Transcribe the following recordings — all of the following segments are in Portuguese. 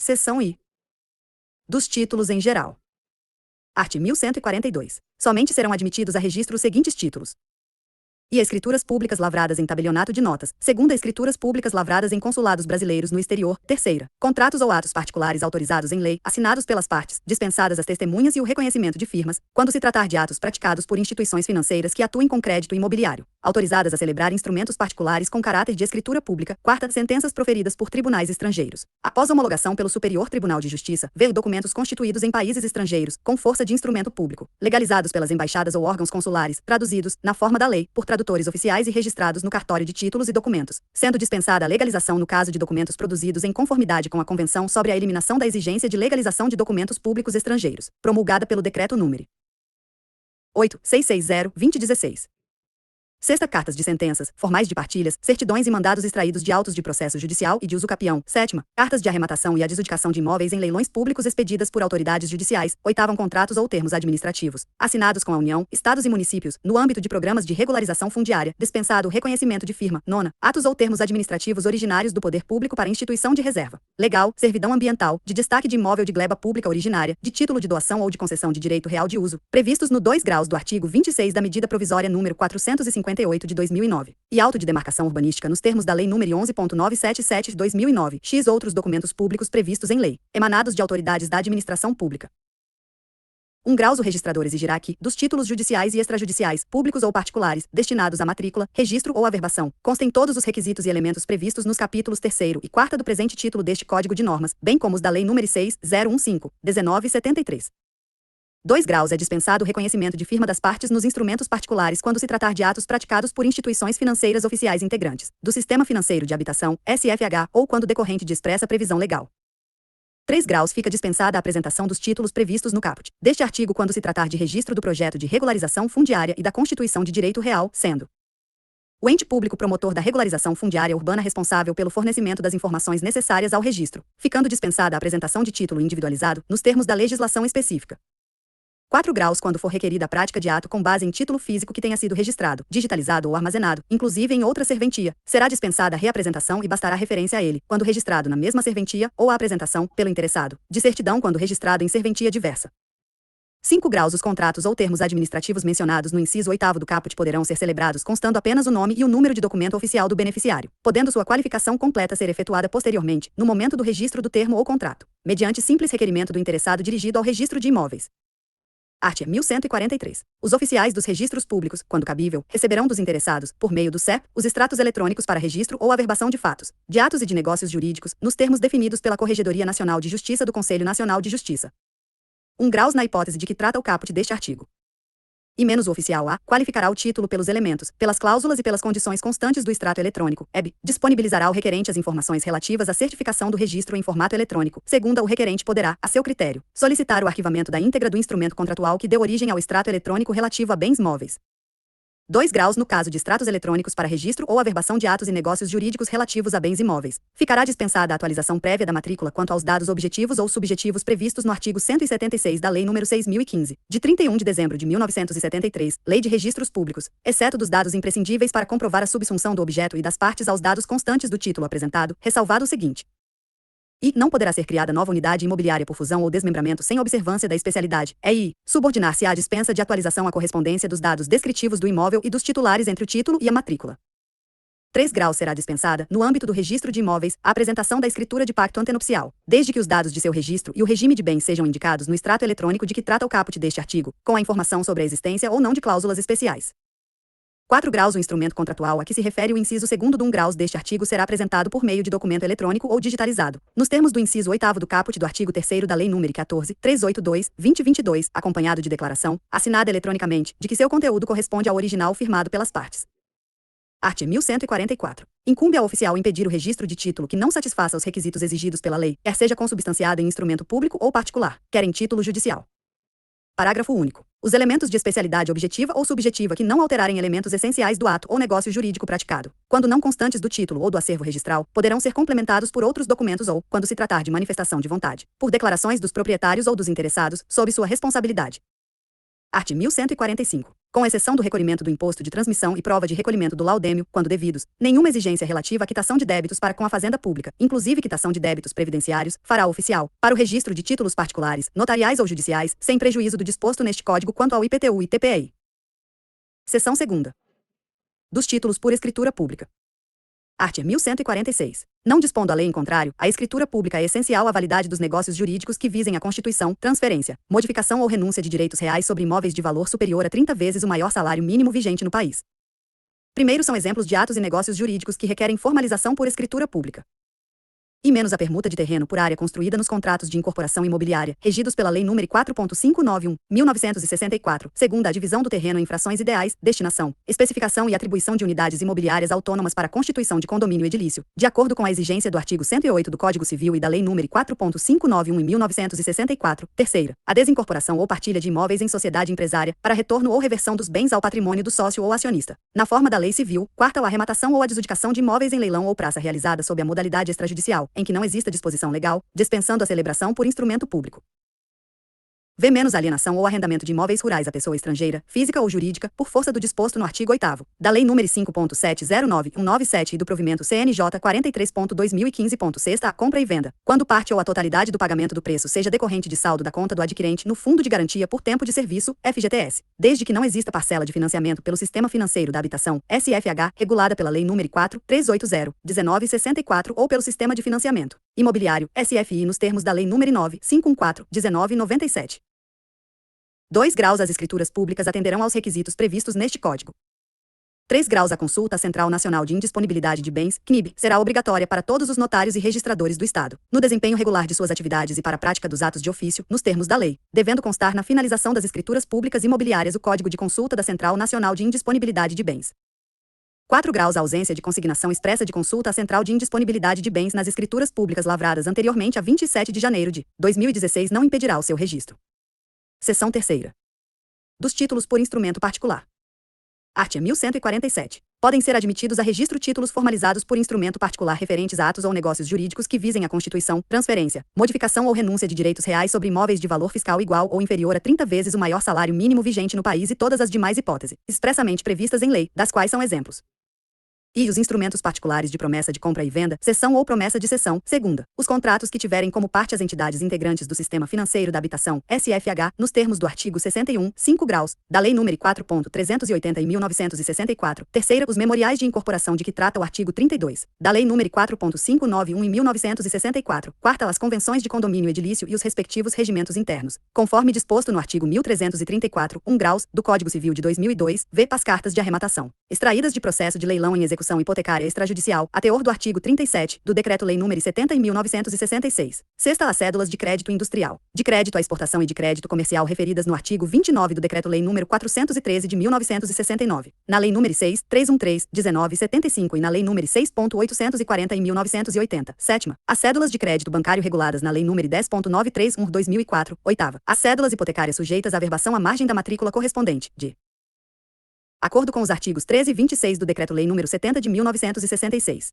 Seção I. Dos títulos em geral. Art. 1142. Somente serão admitidos a registro os seguintes títulos: e escrituras públicas lavradas em tabelionato de notas. Segunda, escrituras públicas lavradas em consulados brasileiros no exterior. Terceira, contratos ou atos particulares autorizados em lei, assinados pelas partes, dispensadas as testemunhas e o reconhecimento de firmas, quando se tratar de atos praticados por instituições financeiras que atuem com crédito imobiliário, autorizadas a celebrar instrumentos particulares com caráter de escritura pública. Quarta, sentenças proferidas por tribunais estrangeiros. Após homologação pelo Superior Tribunal de Justiça, veio documentos constituídos em países estrangeiros, com força de instrumento público, legalizados pelas embaixadas ou órgãos consulares, traduzidos, na forma da lei, por tradutores oficiais e registrados no cartório de títulos e documentos, sendo dispensada a legalização no caso de documentos produzidos em conformidade com a Convenção sobre a Eliminação da Exigência de Legalização de Documentos Públicos Estrangeiros, promulgada pelo Decreto número 8.660/2016. Sexta, cartas de sentenças, formais de partilhas, certidões e mandados extraídos de autos de processo judicial e de uso capião. Sétima, cartas de arrematação e adjudicação de imóveis em leilões públicos expedidas por autoridades judiciais. Oitava, contratos ou termos administrativos, assinados com a União, Estados e municípios, no âmbito de programas de regularização fundiária, dispensado o reconhecimento de firma. Nona, atos ou termos administrativos originários do poder público para instituição de reserva legal, servidão ambiental, de destaque de imóvel de gleba pública originária, de título de doação ou de concessão de direito real de uso, previstos no 2 graus do artigo 26 da medida provisória número 458 de 2009, e auto de demarcação urbanística nos termos da Lei nº 11.977 de 2009, x outros documentos públicos previstos em lei, emanados de autoridades da administração pública. 1 graus. O registrador exigirá que, dos títulos judiciais e extrajudiciais, públicos ou particulares, destinados à matrícula, registro ou averbação, constem todos os requisitos e elementos previstos nos capítulos 3º e 4º do presente título deste Código de Normas, bem como os da Lei nº 6.015/1973. 2 graus. É dispensado o reconhecimento de firma das partes nos instrumentos particulares quando se tratar de atos praticados por instituições financeiras oficiais integrantes do Sistema Financeiro de Habitação, SFH, ou quando decorrente de expressa previsão legal. 3 graus. Fica dispensada a apresentação dos títulos previstos no caput deste artigo quando se tratar de registro do projeto de regularização fundiária e da constituição de direito real, sendo o ente público promotor da regularização fundiária urbana responsável pelo fornecimento das informações necessárias ao registro, ficando dispensada a apresentação de título individualizado, nos termos da legislação específica. 4 graus. Quando for requerida a prática de ato com base em título físico que tenha sido registrado, digitalizado ou armazenado, inclusive em outra serventia, será dispensada a reapresentação e bastará referência a ele, quando registrado na mesma serventia, ou a apresentação, pelo interessado, de certidão quando registrado em serventia diversa. 5 graus. Os contratos ou termos administrativos mencionados no inciso 8º do caput poderão ser celebrados constando apenas o nome e o número de documento oficial do beneficiário, podendo sua qualificação completa ser efetuada posteriormente, no momento do registro do termo ou contrato, mediante simples requerimento do interessado dirigido ao registro de imóveis. Art. 1143. Os oficiais dos registros públicos, quando cabível, receberão dos interessados, por meio do CEP, os extratos eletrônicos para registro ou averbação de fatos, de atos e de negócios jurídicos, nos termos definidos pela Corregedoria Nacional de Justiça do Conselho Nacional de Justiça. 1 graus. Na hipótese de que trata o caput deste artigo, e menos o oficial A, qualificará o título pelos elementos, pelas cláusulas e pelas condições constantes do extrato eletrônico, EB, disponibilizará ao requerente as informações relativas à certificação do registro em formato eletrônico. Segunda, o requerente poderá, a seu critério, solicitar o arquivamento da íntegra do instrumento contratual que deu origem ao extrato eletrônico relativo a bens móveis. 2 graus. No caso de extratos eletrônicos para registro ou averbação de atos e negócios jurídicos relativos a bens imóveis, ficará dispensada a atualização prévia da matrícula quanto aos dados objetivos ou subjetivos previstos no artigo 176 da Lei nº 6.015, de 31 de dezembro de 1973, Lei de Registros Públicos, exceto dos dados imprescindíveis para comprovar a subsunção do objeto e das partes aos dados constantes do título apresentado, ressalvado o seguinte: e não poderá ser criada nova unidade imobiliária por fusão ou desmembramento sem observância da especialidade, subordinar-se à dispensa de atualização à correspondência dos dados descritivos do imóvel e dos titulares entre o título e a matrícula. 3 graus. Será dispensada, no âmbito do registro de imóveis, a apresentação da escritura de pacto antenupcial, desde que os dados de seu registro e o regime de bens sejam indicados no extrato eletrônico de que trata o caput deste artigo, com a informação sobre a existência ou não de cláusulas especiais. 4 graus. O instrumento contratual a que se refere o inciso 2º do 1 graus deste artigo será apresentado por meio de documento eletrônico ou digitalizado, nos termos do inciso 8º do caput do artigo 3º da Lei nº 14.382/2022, acompanhado de declaração, assinada eletronicamente, de que seu conteúdo corresponde ao original firmado pelas partes. Art. 1144. Incumbe ao oficial impedir o registro de título que não satisfaça os requisitos exigidos pela lei, quer seja consubstanciado em instrumento público ou particular, quer em título judicial. Parágrafo único. Os elementos de especialidade objetiva ou subjetiva que não alterarem elementos essenciais do ato ou negócio jurídico praticado, quando não constantes do título ou do acervo registral, poderão ser complementados por outros documentos ou, quando se tratar de manifestação de vontade, por declarações dos proprietários ou dos interessados, sob sua responsabilidade. Art. 1145. com exceção do recolhimento do imposto de transmissão e prova de recolhimento do laudêmio, quando devidos, nenhuma exigência relativa à quitação de débitos para com a Fazenda Pública, inclusive quitação de débitos previdenciários, fará oficial, para o registro de títulos particulares, notariais ou judiciais, sem prejuízo do disposto neste Código quanto ao IPTU e TPI. Seção 2ª. Dos títulos por escritura pública. Art. 1146. Não dispondo a lei em contrário, a escritura pública é essencial à validade dos negócios jurídicos que visem a constituição, transferência, modificação ou renúncia de direitos reais sobre imóveis de valor superior a 30 vezes o maior salário mínimo vigente no país. Primeiro são exemplos de atos e negócios jurídicos que requerem formalização por escritura pública. E menos a permuta de terreno por área construída nos contratos de incorporação imobiliária, regidos pela Lei nº 4.591/1964, segunda a divisão do terreno em frações ideais, destinação, especificação e atribuição de unidades imobiliárias autônomas para a constituição de condomínio edilício, de acordo com a exigência do artigo 108 do Código Civil e da Lei nº 4.591/1964, terceira, a desincorporação ou partilha de imóveis em sociedade empresária, para retorno ou reversão dos bens ao patrimônio do sócio ou acionista, na forma da lei civil, quarta, a arrematação ou adjudicação de imóveis em leilão ou praça realizada sob a modalidade extrajudicial, em que não exista disposição legal, dispensando a celebração por instrumento público. V menos alienação ou arrendamento de imóveis rurais a pessoa estrangeira, física ou jurídica, por força do disposto no artigo 8º da Lei nº 5.709197 e do provimento CNJ 43.2015.6 a compra e venda, quando parte ou a totalidade do pagamento do preço seja decorrente de saldo da conta do adquirente no Fundo de Garantia por Tempo de Serviço, FGTS, desde que não exista parcela de financiamento pelo Sistema Financeiro da Habitação, SFH, regulada pela Lei nº 4.380/1964 ou pelo Sistema de Financiamento Imobiliário, SFI, nos termos da Lei nº 9.514/1997. 2 graus as escrituras públicas atenderão aos requisitos previstos neste Código. 3 graus a consulta à Central Nacional de Indisponibilidade de Bens, CNIB, será obrigatória para todos os notários e registradores do Estado, no desempenho regular de suas atividades e para a prática dos atos de ofício, nos termos da lei, devendo constar na finalização das escrituras públicas imobiliárias o Código de Consulta da Central Nacional de Indisponibilidade de Bens. 4 graus a ausência de consignação expressa de consulta à Central de Indisponibilidade de Bens nas escrituras públicas lavradas anteriormente a 27 de janeiro de 2016 não impedirá o seu registro. Seção 3ª. Dos títulos por instrumento particular. Art. 1147. Podem ser admitidos a registro títulos formalizados por instrumento particular referentes a atos ou negócios jurídicos que visem a constituição, transferência, modificação ou renúncia de direitos reais sobre imóveis de valor fiscal igual ou inferior a 30 vezes o maior salário mínimo vigente no país e todas as demais hipóteses, expressamente previstas em lei, das quais são exemplos. E os instrumentos particulares de promessa de compra e venda, cessão ou promessa de cessão, segunda, os contratos que tiverem como parte as entidades integrantes do Sistema Financeiro da Habitação, SFH, nos termos do artigo 61, 5 graus, da Lei nº 4.380/1964, terceira, os memoriais de incorporação de que trata o artigo 32, da Lei nº 4.591/1964, quarta, as convenções de condomínio edilício e os respectivos regimentos internos, conforme disposto no artigo 1334, 1 graus, do Código Civil de 2002, v. as cartas de arrematação, extraídas de processo de leilão em execução hipotecária extrajudicial, a teor do artigo 37, do Decreto-Lei nº 70.1966. Sexta, as cédulas de crédito industrial, de crédito à exportação e de crédito comercial referidas no artigo 29 do Decreto-Lei nº 413 de 1969, na Lei nº 6.313/1975 e na Lei nº 6.840 em 1980. Sétima, as cédulas de crédito bancário reguladas na Lei nº 10.931/2004. Oitava, as cédulas hipotecárias sujeitas à averbação à margem da matrícula correspondente, de acordo com os artigos 13 e 26 do Decreto-Lei nº 70 de 1966.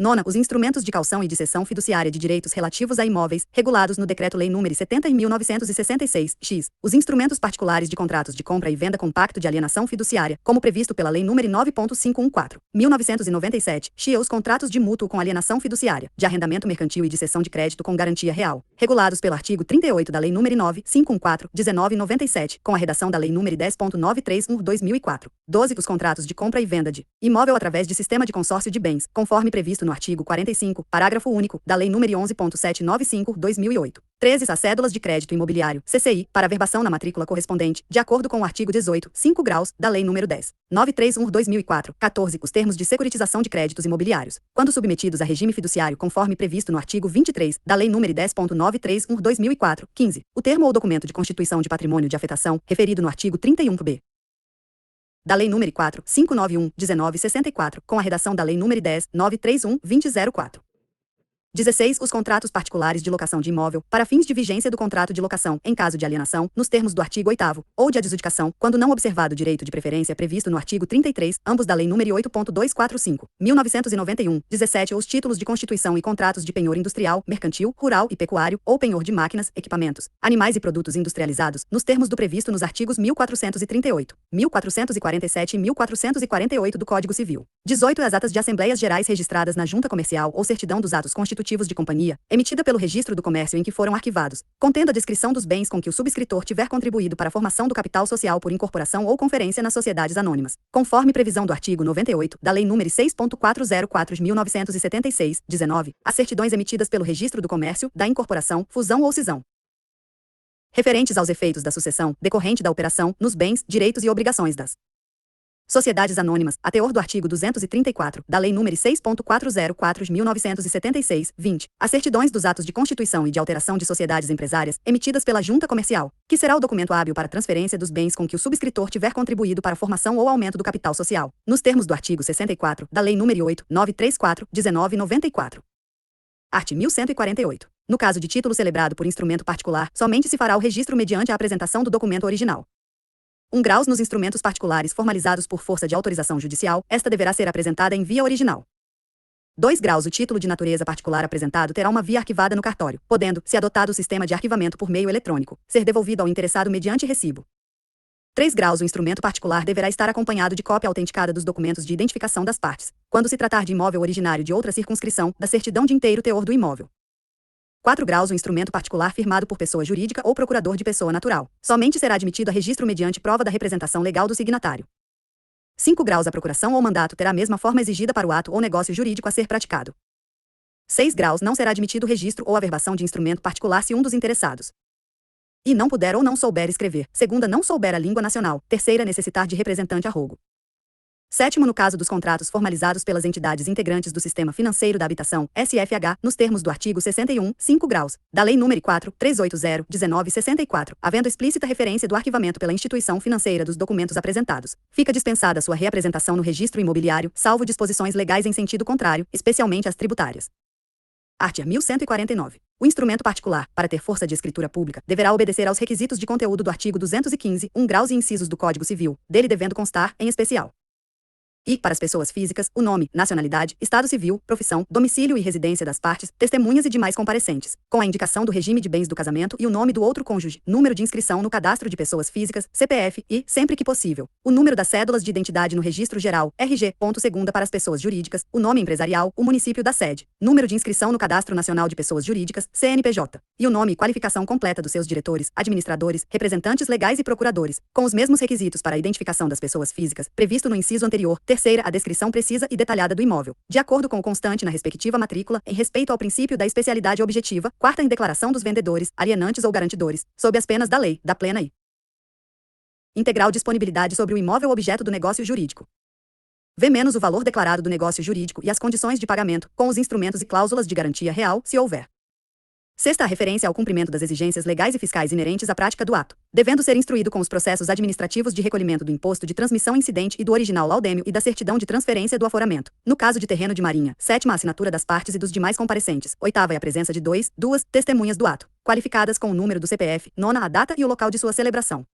Nona, os instrumentos de calção e de cessão fiduciária de direitos relativos a imóveis, regulados no Decreto-Lei nº 70 em 1966, x. Os instrumentos particulares de contratos de compra e venda com pacto de alienação fiduciária, como previsto pela Lei nº 9.514/1997, x. Os contratos de mútuo com alienação fiduciária, de arrendamento mercantil e de cessão de crédito com garantia real, regulados pelo artigo 38 da Lei nº 9.514/1997, com a redação da Lei nº 10.931/2004. 12. Os contratos de compra e venda de imóvel através de sistema de consórcio de bens, conforme previsto no artigo 45, parágrafo único, da Lei nº 11.795/2008. 13. As cédulas de crédito imobiliário, CCI, para averbação na matrícula correspondente, de acordo com o artigo 18, 5 graus, da Lei nº 10.931/2004. 14. Os termos de securitização de créditos imobiliários, quando submetidos a regime fiduciário conforme previsto no artigo 23, da Lei nº 10.931/2004. 15. O termo ou documento de constituição de patrimônio de afetação, referido no artigo 31b da Lei nº 4.591/1964, com a redação da Lei nº 10.931/2004. 16. Os contratos particulares de locação de imóvel, para fins de vigência do contrato de locação, em caso de alienação, nos termos do artigo 8º, ou de adjudicação, quando não observado o direito de preferência previsto no artigo 33, ambos da Lei nº 8.245, 1991, 17, ou os títulos de constituição e contratos de penhor industrial, mercantil, rural e pecuário, ou penhor de máquinas, equipamentos, animais e produtos industrializados, nos termos do previsto nos artigos 1438, 1447 e 1448 do Código Civil. 18. As atas de assembleias gerais registradas na junta comercial ou certidão dos atos constitutivos de companhia, emitida pelo Registro do Comércio em que foram arquivados, contendo a descrição dos bens com que o subscritor tiver contribuído para a formação do capital social por incorporação ou conferência nas sociedades anônimas, conforme previsão do artigo 98 da Lei nº 6.404 de 1976, 19, as certidões emitidas pelo Registro do Comércio, da incorporação, fusão ou cisão, referentes aos efeitos da sucessão, decorrente da operação, nos bens, direitos e obrigações das sociedades anônimas, a teor do artigo 234, da Lei nº 6.404 de 1976, 20, as certidões dos atos de constituição e de alteração de sociedades empresárias, emitidas pela junta comercial, que será o documento hábil para transferência dos bens com que o subscritor tiver contribuído para a formação ou aumento do capital social, nos termos do artigo 64, da Lei nº 8.934, 1994. Art. 1148. No caso de título celebrado por instrumento particular, somente se fará o registro mediante a apresentação do documento original. 1 graus nos instrumentos particulares formalizados por força de autorização judicial, esta deverá ser apresentada em via original. 2 graus. O título de natureza particular apresentado terá uma via arquivada no cartório, podendo, se adotado o sistema de arquivamento por meio eletrônico, ser devolvido ao interessado mediante recibo. 3 graus. O instrumento particular deverá estar acompanhado de cópia autenticada dos documentos de identificação das partes, quando se tratar de imóvel originário de outra circunscrição, da certidão de inteiro teor do imóvel. 4 graus. O instrumento particular firmado por pessoa jurídica ou procurador de pessoa natural, somente será admitido a registro mediante prova da representação legal do signatário. 5 graus. A procuração ou mandato terá a mesma forma exigida para o ato ou negócio jurídico a ser praticado. 6 graus. Não será admitido o registro ou averbação de instrumento particular se um dos interessados e não puder ou não souber escrever, segunda não souber a língua nacional, terceira necessitar de representante a rogo. 7. No caso dos contratos formalizados pelas entidades integrantes do Sistema Financeiro da Habitação, SFH, nos termos do artigo 61, 5 graus, da Lei nº 4.380, 1964, havendo explícita referência do arquivamento pela instituição financeira dos documentos apresentados, fica dispensada sua reapresentação no registro imobiliário, salvo disposições legais em sentido contrário, especialmente as tributárias. Art. 1149. O instrumento particular, para ter força de escritura pública, deverá obedecer aos requisitos de conteúdo do artigo 215, 1 graus e incisos do Código Civil, dele devendo constar, em especial: e, para as pessoas físicas, o nome, nacionalidade, estado civil, profissão, domicílio e residência das partes, testemunhas e demais comparecentes, com a indicação do regime de bens do casamento e o nome do outro cônjuge, número de inscrição no cadastro de pessoas físicas, CPF, e, sempre que possível, o número das cédulas de identidade no registro geral, RG. Segunda para as pessoas jurídicas, o nome empresarial, o município da sede, número de inscrição no cadastro nacional de pessoas jurídicas, CNPJ, e o nome e qualificação completa dos seus diretores, administradores, representantes legais e procuradores, com os mesmos requisitos para a identificação das pessoas físicas, previsto no inciso anterior. Terceira, a descrição precisa e detalhada do imóvel, de acordo com o constante na respectiva matrícula, em respeito ao princípio da especialidade objetiva. Quarta, em declaração dos vendedores, alienantes ou garantidores, sob as penas da lei, da plena e integral disponibilidade sobre o imóvel objeto do negócio jurídico. V- o valor declarado do negócio jurídico e as condições de pagamento, com os instrumentos e cláusulas de garantia real, se houver. Sexta, a referência ao cumprimento das exigências legais e fiscais inerentes à prática do ato, devendo ser instruído com os processos administrativos de recolhimento do imposto de transmissão incidente e do original laudêmio e da certidão de transferência do aforamento, no caso de terreno de marinha. Sétima, a assinatura das partes e dos demais comparecentes. Oitava, é a presença de duas testemunhas do ato, qualificadas com o número do CPF, nona, a data e o local de sua celebração.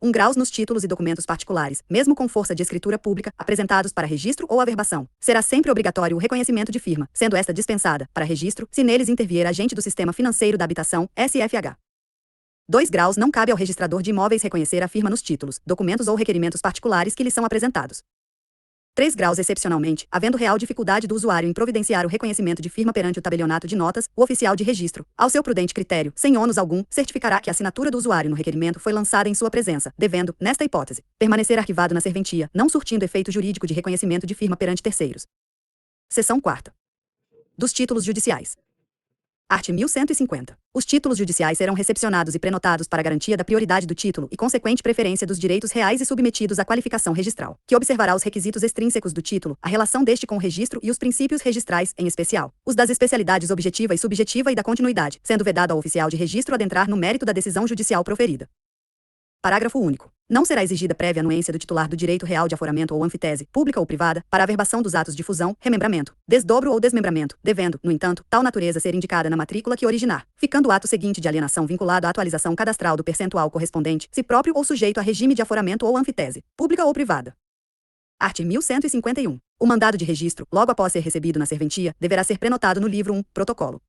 1 graus nos títulos e documentos particulares, mesmo com força de escritura pública, apresentados para registro ou averbação. Será sempre obrigatório o reconhecimento de firma, sendo esta dispensada, para registro, se neles intervier agente do Sistema Financeiro da Habitação, SFH. 2 graus. Não cabe ao registrador de imóveis reconhecer a firma nos títulos, documentos ou requerimentos particulares que lhe são apresentados. 3 graus. Excepcionalmente, havendo real dificuldade do usuário em providenciar o reconhecimento de firma perante o tabelionato de notas, o oficial de registro, ao seu prudente critério, sem ônus algum, certificará que a assinatura do usuário no requerimento foi lançada em sua presença, devendo, nesta hipótese, permanecer arquivado na serventia, não surtindo efeito jurídico de reconhecimento de firma perante terceiros. Seção 4ª. Dos títulos judiciais. Art. 1150. Os títulos judiciais serão recepcionados e prenotados para garantia da prioridade do título e consequente preferência dos direitos reais e submetidos à qualificação registral, que observará os requisitos extrínsecos do título, a relação deste com o registro e os princípios registrais, em especial, os das especialidades objetiva e subjetiva e da continuidade, sendo vedado ao oficial de registro adentrar no mérito da decisão judicial proferida. Parágrafo único. Não será exigida prévia anuência do titular do direito real de aforamento ou anfitese, pública ou privada, para a averbação dos atos de fusão, remembramento, desdobro ou desmembramento, devendo, no entanto, tal natureza ser indicada na matrícula que originar, ficando o ato seguinte de alienação vinculado à atualização cadastral do percentual correspondente, se próprio ou sujeito a regime de aforamento ou anfitese, pública ou privada. Art. 1151. O mandado de registro, logo após ser recebido na serventia, deverá ser prenotado no livro 1, protocolo.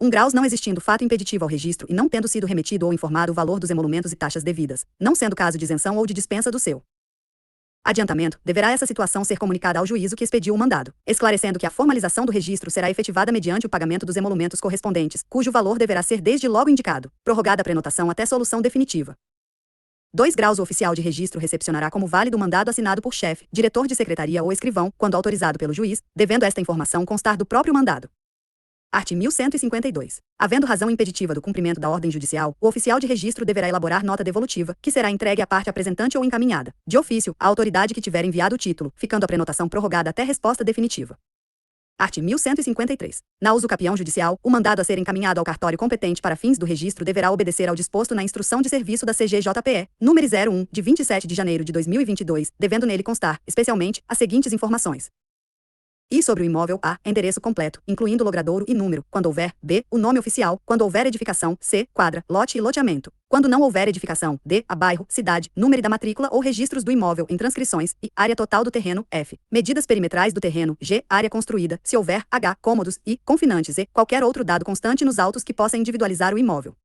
1 graus não existindo fato impeditivo ao registro e não tendo sido remetido ou informado o valor dos emolumentos e taxas devidas, não sendo caso de isenção ou de dispensa do seu adiantamento, deverá essa situação ser comunicada ao juízo que expediu o mandado, esclarecendo que a formalização do registro será efetivada mediante o pagamento dos emolumentos correspondentes, cujo valor deverá ser desde logo indicado, prorrogada a prenotação até solução definitiva. 2 graus. O oficial de registro recepcionará como válido o mandado assinado por chefe, diretor de secretaria ou escrivão, quando autorizado pelo juiz, devendo esta informação constar do próprio mandado. Art. 1152. Havendo razão impeditiva do cumprimento da ordem judicial, o oficial de registro deverá elaborar nota devolutiva, que será entregue à parte apresentante ou encaminhada, de ofício, à autoridade que tiver enviado o título, ficando a prenotação prorrogada até resposta definitiva. Art. 1153. Na usucapião judicial, o mandado a ser encaminhado ao cartório competente para fins do registro deverá obedecer ao disposto na instrução de serviço da CGJPE, número 01, de 27 de janeiro de 2022, devendo nele constar, especialmente, as seguintes informações. I. Sobre o imóvel, A. Endereço completo, incluindo logradouro e número, quando houver, B. O nome oficial, quando houver edificação, C. Quadra, lote e loteamento. Quando não houver edificação, D. A bairro, cidade, número da matrícula ou registros do imóvel em transcrições, e área total do terreno, F. Medidas perimetrais do terreno, G. Área construída, se houver, H. Cômodos, I. Confinantes, E. Qualquer outro dado constante nos autos que possa individualizar o imóvel.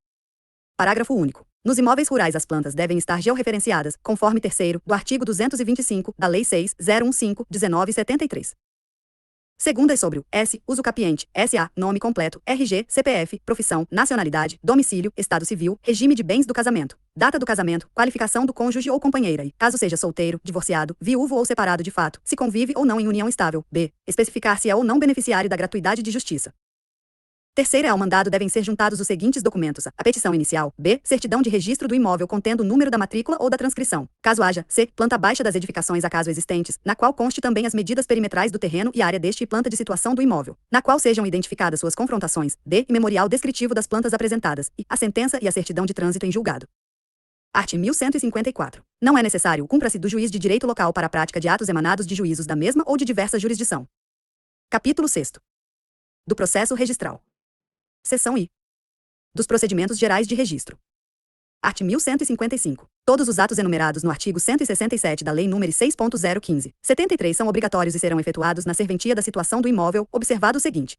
Parágrafo único. Nos imóveis rurais as plantas devem estar georreferenciadas, conforme terceiro, do artigo 225, da Lei 6.015/1973. Segunda é sobre o S. Usucapiente, S.A. Nome completo, RG, CPF, profissão, nacionalidade, domicílio, estado civil, regime de bens do casamento, data do casamento, qualificação do cônjuge ou companheira e, caso seja solteiro, divorciado, viúvo ou separado de fato, se convive ou não em união estável. B. Especificar se é ou não beneficiário da gratuidade de justiça. Terceira, ao mandado devem ser juntados os seguintes documentos: a petição inicial, B. Certidão de registro do imóvel contendo o número da matrícula ou da transcrição. Caso haja, C. Planta baixa das edificações acaso existentes, na qual conste também as medidas perimetrais do terreno e área deste e planta de situação do imóvel, na qual sejam identificadas suas confrontações. D. E memorial descritivo das plantas apresentadas, e a sentença e a certidão de trânsito em julgado. Art. 1154. Não é necessário o cumpra-se do juiz de direito local para a prática de atos emanados de juízos da mesma ou de diversa jurisdição. Capítulo 6º. Do processo registral. Seção I. Dos procedimentos gerais de registro. Art. 1155. Todos os atos enumerados no artigo 167 da Lei nº 6.015/73 são obrigatórios e serão efetuados na serventia da situação do imóvel, observado o seguinte.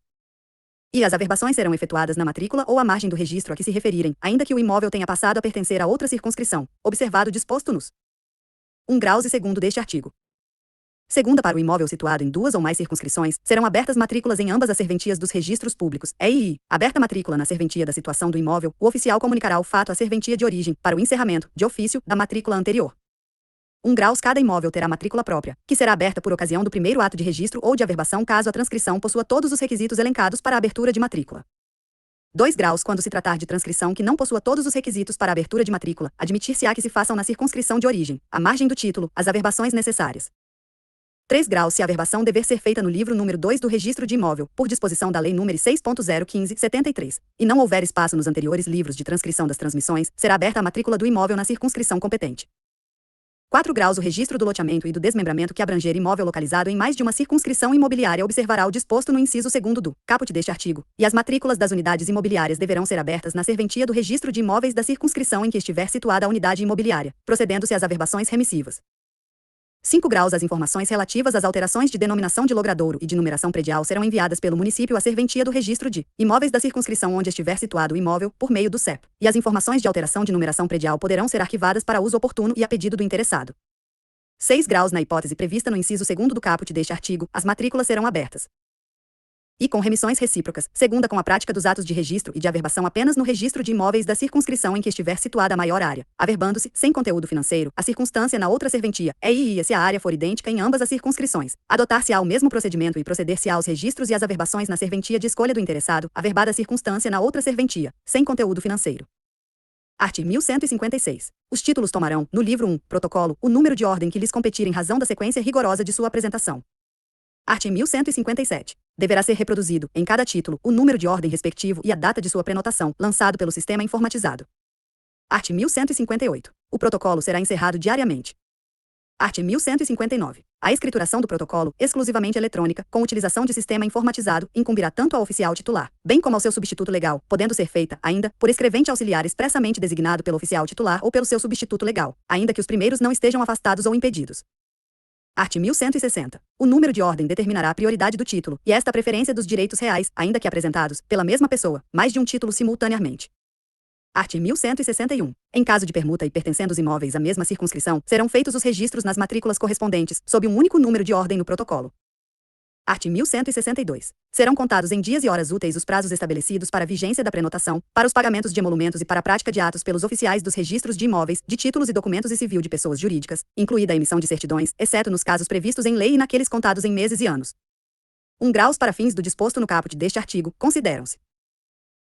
E as averbações serão efetuadas na matrícula ou à margem do registro a que se referirem, ainda que o imóvel tenha passado a pertencer a outra circunscrição, observado o disposto nos 1 graus e segundo deste artigo. Segunda, para o imóvel situado em 2 ou mais circunscrições, serão abertas matrículas em ambas as serventias dos registros públicos, EII. Aberta matrícula na serventia da situação do imóvel, o oficial comunicará o fato à serventia de origem, para o encerramento, de ofício, da matrícula anterior. 1 graus. Cada imóvel terá matrícula própria, que será aberta por ocasião do primeiro ato de registro ou de averbação caso a transcrição possua todos os requisitos elencados para a abertura de matrícula. 2 graus. Quando se tratar de transcrição que não possua todos os requisitos para a abertura de matrícula, admitir-se-á que se façam na circunscrição de origem, à margem do título, as averbações necessárias. 3 graus. Se a averbação dever ser feita no livro número 2 do registro de imóvel, por disposição da Lei nº 6.015/73, e não houver espaço nos anteriores livros de transcrição das transmissões, será aberta a matrícula do imóvel na circunscrição competente. 4 graus. O registro do loteamento e do desmembramento que abranger imóvel localizado em mais de uma circunscrição imobiliária observará o disposto no inciso 2º do caput deste artigo, e as matrículas das unidades imobiliárias deverão ser abertas na serventia do registro de imóveis da circunscrição em que estiver situada a unidade imobiliária, procedendo-se às averbações remissivas. 5 graus. As informações relativas às alterações de denominação de logradouro e de numeração predial serão enviadas pelo município à serventia do registro de imóveis da circunscrição onde estiver situado o imóvel, por meio do CEP, e as informações de alteração de numeração predial poderão ser arquivadas para uso oportuno e a pedido do interessado. 6 graus. Na hipótese prevista no inciso 2º do caput deste artigo, as matrículas serão abertas e com remissões recíprocas, segunda com a prática dos atos de registro e de averbação apenas no registro de imóveis da circunscrição em que estiver situada a maior área, averbando-se, sem conteúdo financeiro, a circunstância na outra serventia, EII, se a área for idêntica em ambas as circunscrições. Adotar-se-á o mesmo procedimento e proceder-se-á aos registros e às averbações na serventia de escolha do interessado, averbada a circunstância na outra serventia, sem conteúdo financeiro. Art. 1156. Os títulos tomarão, no livro 1, protocolo, o número de ordem que lhes competir em razão da sequência rigorosa de sua apresentação. Art. 1157. Deverá ser reproduzido, em cada título, o número de ordem respectivo e a data de sua prenotação, lançado pelo sistema informatizado. Art. 1158. O protocolo será encerrado diariamente. Art. 1159. A escrituração do protocolo, exclusivamente eletrônica, com utilização de sistema informatizado, incumbirá tanto ao oficial titular, bem como ao seu substituto legal, podendo ser feita, ainda, por escrevente auxiliar expressamente designado pelo oficial titular ou pelo seu substituto legal, ainda que os primeiros não estejam afastados ou impedidos. Art. 1160. O número de ordem determinará a prioridade do título, e esta preferência dos direitos reais, ainda que apresentados, pela mesma pessoa, mais de um título simultaneamente. Art. 1161. Em caso de permuta e pertencendo os imóveis à mesma circunscrição, serão feitos os registros nas matrículas correspondentes, sob um único número de ordem no protocolo. Art. 1162. Serão contados em dias e horas úteis os prazos estabelecidos para a vigência da prenotação, para os pagamentos de emolumentos e para a prática de atos pelos oficiais dos registros de imóveis, de títulos e documentos e civil de pessoas jurídicas, incluída a emissão de certidões, exceto nos casos previstos em lei e naqueles contados em meses e anos. 1 graus para fins do disposto no caput deste artigo, consideram-se: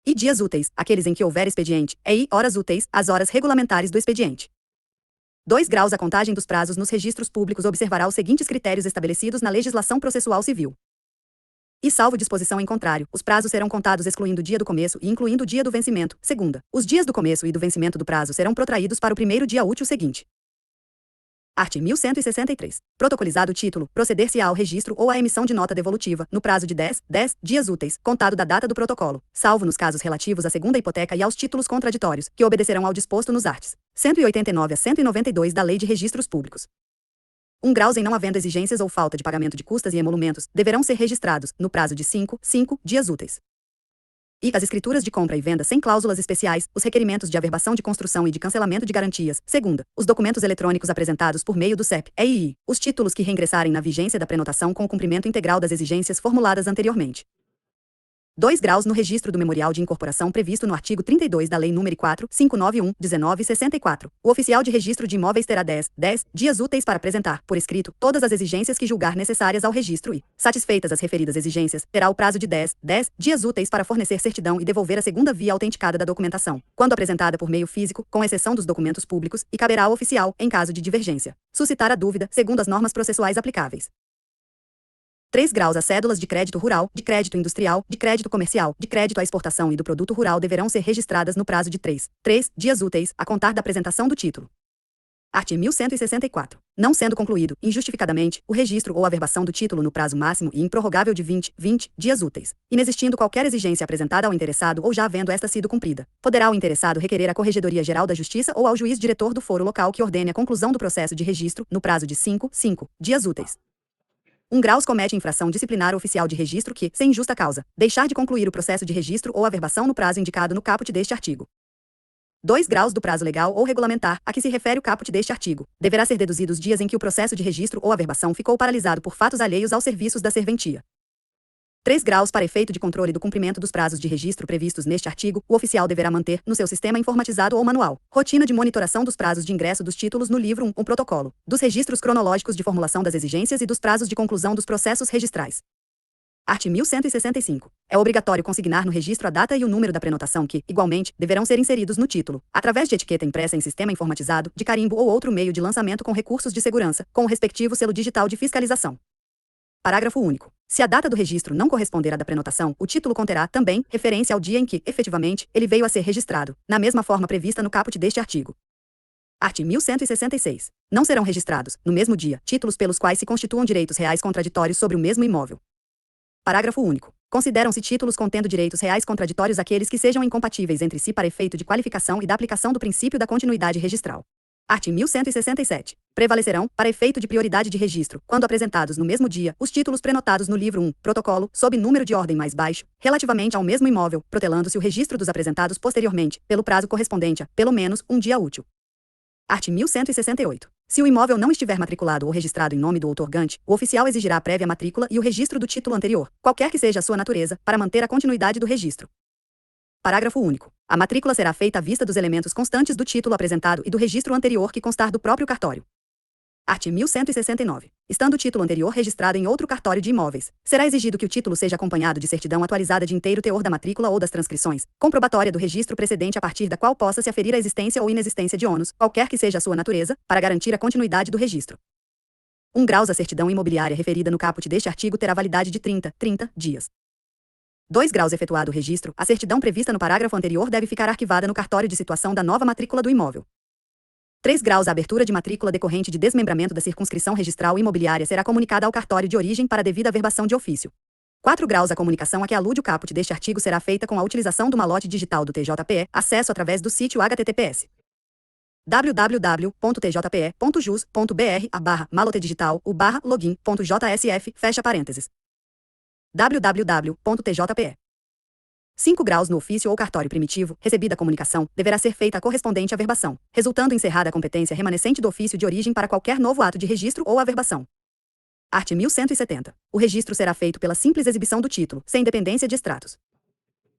e dias úteis, aqueles em que houver expediente, e horas úteis, as horas regulamentares do expediente. 2 graus. A contagem dos prazos nos registros públicos observará os seguintes critérios estabelecidos na legislação processual civil. E salvo disposição em contrário, os prazos serão contados excluindo o dia do começo e incluindo o dia do vencimento. Segunda, os dias do começo e do vencimento do prazo serão protraídos para o primeiro dia útil seguinte. Art. 1163. Protocolizado o título, proceder-se-á ao registro ou à emissão de nota devolutiva, no prazo de 10 dias úteis, contado da data do protocolo, salvo nos casos relativos à segunda hipoteca e aos títulos contraditórios, que obedecerão ao disposto nos arts. 189 a 192 da Lei de Registros Públicos. 1 graus. Em não havendo exigências ou falta de pagamento de custas e emolumentos, deverão ser registrados, no prazo de 5 dias úteis. E as escrituras de compra e venda sem cláusulas especiais, os requerimentos de averbação de construção e de cancelamento de garantias. Segunda, os documentos eletrônicos apresentados por meio do CEP, EII, os títulos que reingressarem na vigência da prenotação com o cumprimento integral das exigências formuladas anteriormente. 2 graus. No registro do memorial de incorporação previsto no artigo 32 da Lei nº 4.591/1964, o oficial de registro de imóveis terá 10 dias úteis para apresentar, por escrito, todas as exigências que julgar necessárias ao registro e, satisfeitas as referidas exigências, terá o prazo de 10 dias úteis para fornecer certidão e devolver a segunda via autenticada da documentação, quando apresentada por meio físico, com exceção dos documentos públicos, e caberá ao oficial, em caso de divergência, suscitar a dúvida, segundo as normas processuais aplicáveis. 3 graus. As cédulas de crédito rural, de crédito industrial, de crédito comercial, de crédito à exportação e do produto rural deverão ser registradas no prazo de 3 dias úteis, a contar da apresentação do título. Art. 1164. Não sendo concluído, injustificadamente, o registro ou averbação do título no prazo máximo e improrrogável de 20 dias úteis, inexistindo qualquer exigência apresentada ao interessado ou já havendo esta sido cumprida, poderá o interessado requerer à Corregedoria Geral da Justiça ou ao juiz diretor do foro local que ordene a conclusão do processo de registro, no prazo de 5 dias úteis. 1 graus. Comete infração disciplinar o oficial de registro que, sem justa causa, deixar de concluir o processo de registro ou averbação no prazo indicado no caput deste artigo. 2 graus. Do prazo legal ou regulamentar, a que se refere o caput deste artigo, deverá ser deduzido os dias em que o processo de registro ou averbação ficou paralisado por fatos alheios aos serviços da serventia. 3 graus. Para efeito de controle do cumprimento dos prazos de registro previstos neste artigo, o oficial deverá manter, no seu sistema informatizado ou manual, rotina de monitoração dos prazos de ingresso dos títulos no livro 1, protocolo, dos registros cronológicos de formulação das exigências e dos prazos de conclusão dos processos registrais. Art. 1165. É obrigatório consignar no registro a data e o número da prenotação que, igualmente, deverão ser inseridos no título, através de etiqueta impressa em sistema informatizado, de carimbo ou outro meio de lançamento com recursos de segurança, com o respectivo selo digital de fiscalização. Parágrafo único. Se a data do registro não corresponder à da prenotação, o título conterá, também, referência ao dia em que, efetivamente, ele veio a ser registrado, na mesma forma prevista no caput deste artigo. Art. 1166. Não serão registrados, no mesmo dia, títulos pelos quais se constituam direitos reais contraditórios sobre o mesmo imóvel. Parágrafo único. Consideram-se títulos contendo direitos reais contraditórios aqueles que sejam incompatíveis entre si para efeito de qualificação e da aplicação do princípio da continuidade registral. Art. 1167. Prevalecerão, para efeito de prioridade de registro, quando apresentados no mesmo dia, os títulos prenotados no livro 1, protocolo, sob número de ordem mais baixo, relativamente ao mesmo imóvel, protelando-se o registro dos apresentados posteriormente, pelo prazo correspondente a, pelo menos, um dia útil. Art. 1168. Se o imóvel não estiver matriculado ou registrado em nome do outorgante, o oficial exigirá a prévia matrícula e o registro do título anterior, qualquer que seja a sua natureza, para manter a continuidade do registro. Parágrafo único. A matrícula será feita à vista dos elementos constantes do título apresentado e do registro anterior que constar do próprio cartório. Art. 1169. Estando o título anterior registrado em outro cartório de imóveis, será exigido que o título seja acompanhado de certidão atualizada de inteiro teor da matrícula ou das transcrições, comprobatória do registro precedente a partir da qual possa se aferir a existência ou inexistência de ônus, qualquer que seja a sua natureza, para garantir a continuidade do registro. 1 graus. A certidão imobiliária referida no caput deste artigo terá validade de 30 dias. 2 graus. Efetuado o registro, a certidão prevista no parágrafo anterior deve ficar arquivada no cartório de situação da nova matrícula do imóvel. 3 graus. A abertura de matrícula decorrente de desmembramento da circunscrição registral imobiliária será comunicada ao cartório de origem para devida averbação de ofício. 4 graus. A comunicação a que alude o caput deste artigo será feita com a utilização do malote digital do TJPE, acesso através do sítio https www.tjpe.jus.br/malotedigital login.jsf fecha parênteses www.tjpe 5 graus. No ofício ou cartório primitivo, recebida a comunicação, deverá ser feita a correspondente averbação, resultando encerrada a competência remanescente do ofício de origem para qualquer novo ato de registro ou averbação. Art. 1170. O registro será feito pela simples exibição do título, sem dependência de extratos.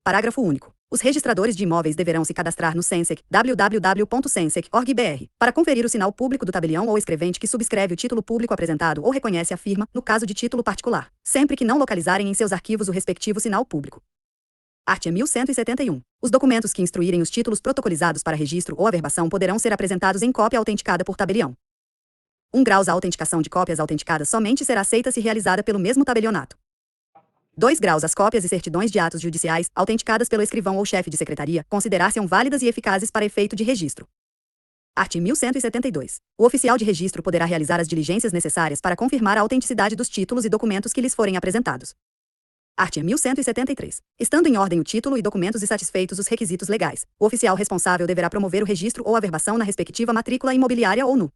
Parágrafo único. Os registradores de imóveis deverão se cadastrar no Sensec, www.sensec.org.br, para conferir o sinal público do tabelião ou escrevente que subscreve o título público apresentado ou reconhece a firma, no caso de título particular, sempre que não localizarem em seus arquivos o respectivo sinal público. Art. 1171. Os documentos que instruírem os títulos protocolizados para registro ou averbação poderão ser apresentados em cópia autenticada por tabelião. 1 graus. A autenticação de cópias autenticadas somente será aceita se realizada pelo mesmo tabelionato. 2 graus. As cópias e certidões de atos judiciais, autenticadas pelo escrivão ou chefe de secretaria, considerar-se-ão válidas e eficazes para efeito de registro. Art. 1172. O oficial de registro poderá realizar as diligências necessárias para confirmar a autenticidade dos títulos e documentos que lhes forem apresentados. Art. 1173. Estando em ordem o título e documentos e satisfeitos os requisitos legais, o oficial responsável deverá promover o registro ou averbação na respectiva matrícula imobiliária ou no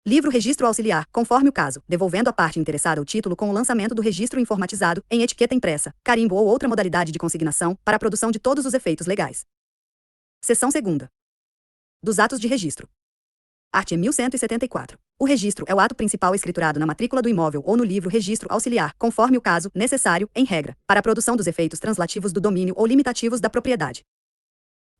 livro registro auxiliar, conforme o caso, devolvendo à parte interessada o título com o lançamento do registro informatizado, em etiqueta impressa, carimbo ou outra modalidade de consignação, para a produção de todos os efeitos legais. Seção 2ª. Dos atos de registro. Art. 1174. O registro é o ato principal escriturado na matrícula do imóvel ou no livro registro auxiliar, conforme o caso, necessário, em regra, para a produção dos efeitos translativos do domínio ou limitativos da propriedade.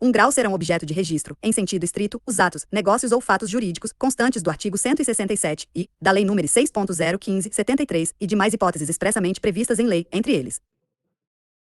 1 grau. Serão objeto de registro, em sentido estrito, os atos, negócios ou fatos jurídicos, constantes do artigo 167 e da Lei nº 6.015/73 e demais hipóteses expressamente previstas em lei, entre eles.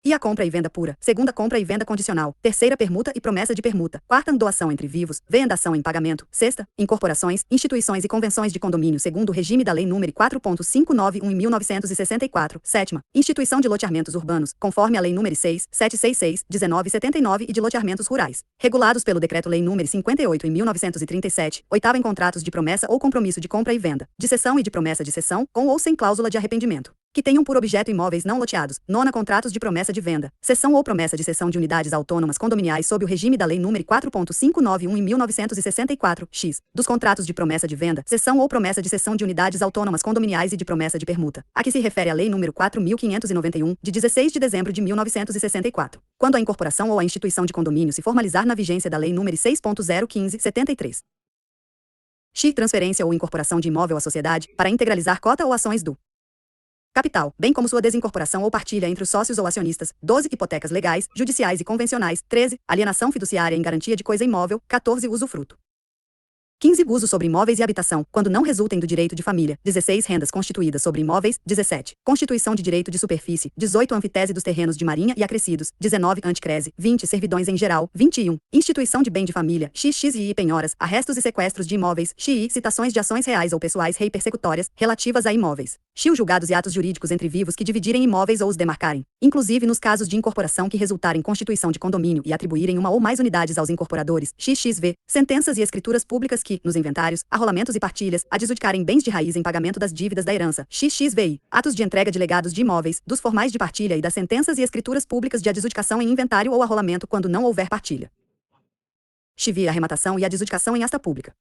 E a compra e venda pura, segunda compra e venda condicional, terceira permuta e promessa de permuta, quarta doação entre vivos, vendação em pagamento, sexta, incorporações, instituições e convenções de condomínio segundo o regime da Lei nº 4.591/1964, sétima, instituição de loteamentos urbanos, conforme a Lei nº 6.766/1979 e de loteamentos rurais, regulados pelo Decreto-Lei nº 58/1937, oitava em contratos de promessa ou compromisso de compra e venda, de cessão e de promessa de cessão, com ou sem cláusula de arrependimento, que tenham por objeto imóveis não loteados, nona contratos de promessa de venda, cessão ou promessa de cessão de unidades autônomas condominiais sob o regime da Lei nº 4.591/1964, x, dos contratos de promessa de venda, cessão ou promessa de cessão de unidades autônomas condominiais e de promessa de permuta, a que se refere a Lei nº 4.591, de 16 de dezembro de 1964, quando a incorporação ou a instituição de condomínio se formalizar na vigência da Lei nº 6.015/73. x. Transferência ou incorporação de imóvel à sociedade, para integralizar cota ou ações do capital, bem como sua desincorporação ou partilha entre os sócios ou acionistas. 12. Hipotecas legais, judiciais e convencionais. 13. Alienação fiduciária em garantia de coisa imóvel. 14. Usufruto. 15. Uso sobre imóveis e habitação, quando não resultem do direito de família. 16. Rendas constituídas sobre imóveis. 17. Constituição de direito de superfície. 18. Antítese dos terrenos de marinha e acrescidos. 19. Anticrese. 20. Servidões em geral. 21. Instituição de bem de família. XXII. Penhoras, arrestos e sequestros de imóveis. XI. Citações de ações reais ou pessoais rei persecutórias, relativas a imóveis. XIL. Julgados e atos jurídicos entre vivos que dividirem imóveis ou os demarcarem, inclusive nos casos de incorporação que resultarem em constituição de condomínio e atribuírem uma ou mais unidades aos incorporadores. XXV. Sentenças e escrituras públicas que, nos inventários, arrolamentos e partilhas, adjudicarem bens de raiz em pagamento das dívidas da herança. XXVI. Atos de entrega de legados de imóveis, dos formais de partilha e das sentenças e escrituras públicas de adjudicação em inventário ou arrolamento quando não houver partilha. XVI. Arrematação e adjudicação em asta pública.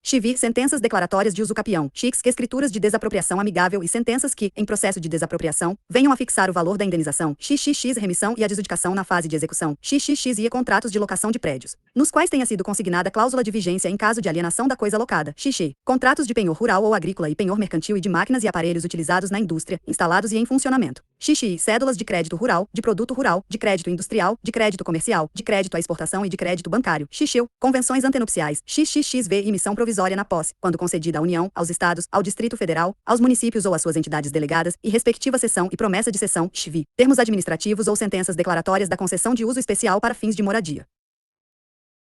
XV. Sentenças declaratórias de uso capião, XX, escrituras de desapropriação amigável e sentenças que, em processo de desapropriação, venham a fixar o valor da indenização. XXX. Remissão e adjudicação na fase de execução. XXXI. Contratos de locação de prédios, nos quais tenha sido consignada cláusula de vigência em caso de alienação da coisa locada. XX. Contratos de penhor rural ou agrícola e penhor mercantil e de máquinas e aparelhos utilizados na indústria, instalados e em funcionamento. XXI. Cédulas de crédito rural, de produto rural, de crédito industrial, de crédito comercial, de crédito à exportação e de crédito bancário. XXIL. Convenções antenupciais. XXXV. Emissão provisória na posse, quando concedida à União, aos Estados, ao Distrito Federal, aos municípios ou às suas entidades delegadas, e respectiva cessão e promessa de cessão, XV. Termos administrativos ou sentenças declaratórias da concessão de uso especial para fins de moradia.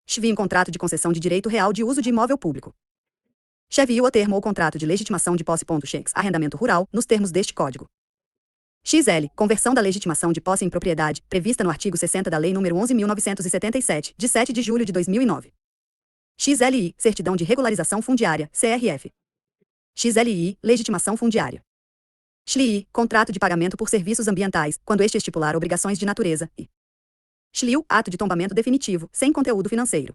XV. Em contrato de concessão de direito real de uso de imóvel público. XV. O termo ou contrato de legitimação de posse. Cheques. Arrendamento rural, nos termos deste Código. XL. Conversão da legitimação de posse em propriedade, prevista no artigo 60 da Lei nº 11.977, de 7 de julho de 2009. XLI, Certidão de Regularização Fundiária, CRF. XLI, Legitimação Fundiária. XLI, Contrato de Pagamento por Serviços Ambientais, quando este estipular obrigações de natureza, e XLIU, Ato de Tombamento Definitivo, sem conteúdo financeiro.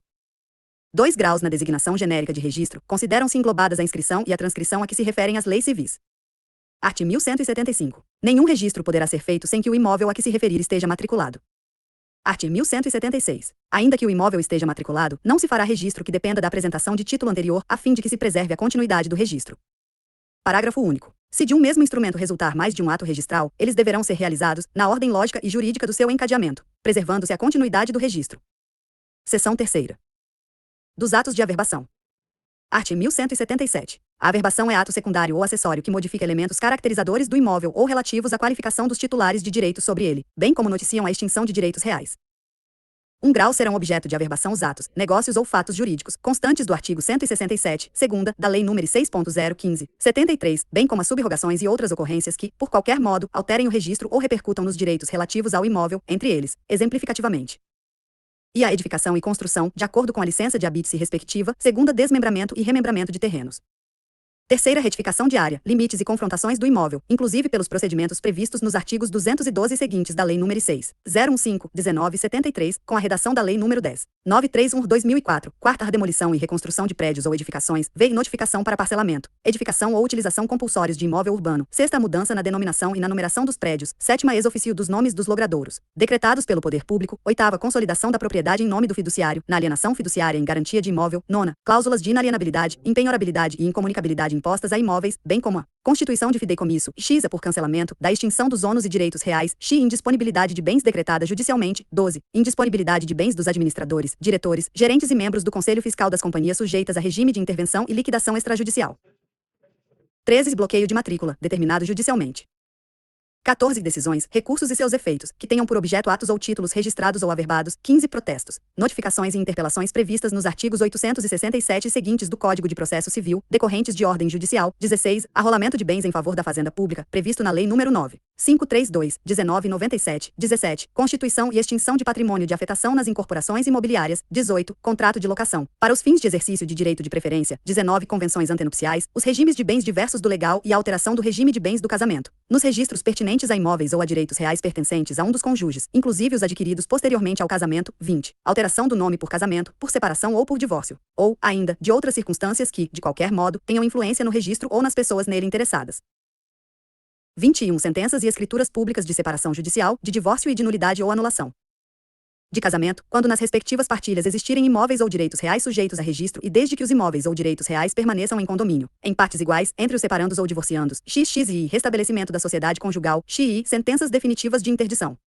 2 graus na designação genérica de registro, consideram-se englobadas a inscrição e a transcrição a que se referem as leis civis. Art. 1175. Nenhum registro poderá ser feito sem que o imóvel a que se referir esteja matriculado. Art. 1176. Ainda que o imóvel esteja matriculado, não se fará registro que dependa da apresentação de título anterior, a fim de que se preserve a continuidade do registro. Parágrafo único. Se de um mesmo instrumento resultar mais de um ato registral, eles deverão ser realizados, na ordem lógica e jurídica do seu encadeamento, preservando-se a continuidade do registro. Seção 3ª. Dos atos de averbação. Art. 1177. A averbação é ato secundário ou acessório que modifica elementos caracterizadores do imóvel ou relativos à qualificação dos titulares de direitos sobre ele, bem como noticiam a extinção de direitos reais. 1 grau serão objeto de averbação os atos, negócios ou fatos jurídicos, constantes do artigo 167, segunda, da Lei nº 6.015, 73, bem como as subrogações e outras ocorrências que, por qualquer modo, alterem o registro ou repercutam nos direitos relativos ao imóvel, entre eles, exemplificativamente. E a edificação e construção, de acordo com a licença de habite-se respectiva, segunda desmembramento e remembramento de terrenos. 3ª retificação de área, limites e confrontações do imóvel, inclusive pelos procedimentos previstos nos artigos 212 seguintes da Lei nº 6.015/1973, com a redação da Lei nº 10.931/2004, 4ª demolição e reconstrução de prédios ou edificações, v. notificação para parcelamento, edificação ou utilização compulsórios de imóvel urbano, 6ª mudança na denominação e na numeração dos prédios, 7ª ex-ofício dos nomes dos logradouros, decretados pelo poder público, 8ª consolidação da propriedade em nome do fiduciário, na alienação fiduciária em garantia de imóvel, 9ª, cláusulas de inalienabilidade, impenhorabilidade e incomunicabilidade impostas a imóveis, bem como a constituição de fideicomisso, x por cancelamento, da extinção dos ônus e direitos reais, x indisponibilidade de bens decretada judicialmente, 12, indisponibilidade de bens dos administradores, diretores, gerentes e membros do Conselho Fiscal das companhias sujeitas a regime de intervenção e liquidação extrajudicial. 13. Bloqueio de matrícula, determinado judicialmente. 14 decisões, recursos e seus efeitos, que tenham por objeto atos ou títulos registrados ou averbados, 15 protestos, notificações e interpelações previstas nos artigos 867 e seguintes do Código de Processo Civil, decorrentes de ordem judicial, 16, arrolamento de bens em favor da fazenda pública, previsto na Lei nº 9.532/1997, 17, constituição e extinção de patrimônio de afetação nas incorporações imobiliárias, 18, contrato de locação, para os fins de exercício de direito de preferência, 19, convenções antenupciais, os regimes de bens diversos do legal e a alteração do regime de bens do casamento, nos registros pertinentes a imóveis ou a direitos reais pertencentes a um dos cônjuges, inclusive os adquiridos posteriormente ao casamento, 20, alteração do nome por casamento, por separação ou por divórcio, ou, ainda, de outras circunstâncias que, de qualquer modo, tenham influência no registro ou nas pessoas nele interessadas. 21. Sentenças e escrituras públicas de separação judicial, de divórcio e de nulidade ou anulação de casamento, quando nas respectivas partilhas existirem imóveis ou direitos reais sujeitos a registro e desde que os imóveis ou direitos reais permaneçam em condomínio, em partes iguais, entre os separandos ou divorciandos, XXI, restabelecimento da sociedade conjugal, XI, sentenças definitivas de interdição.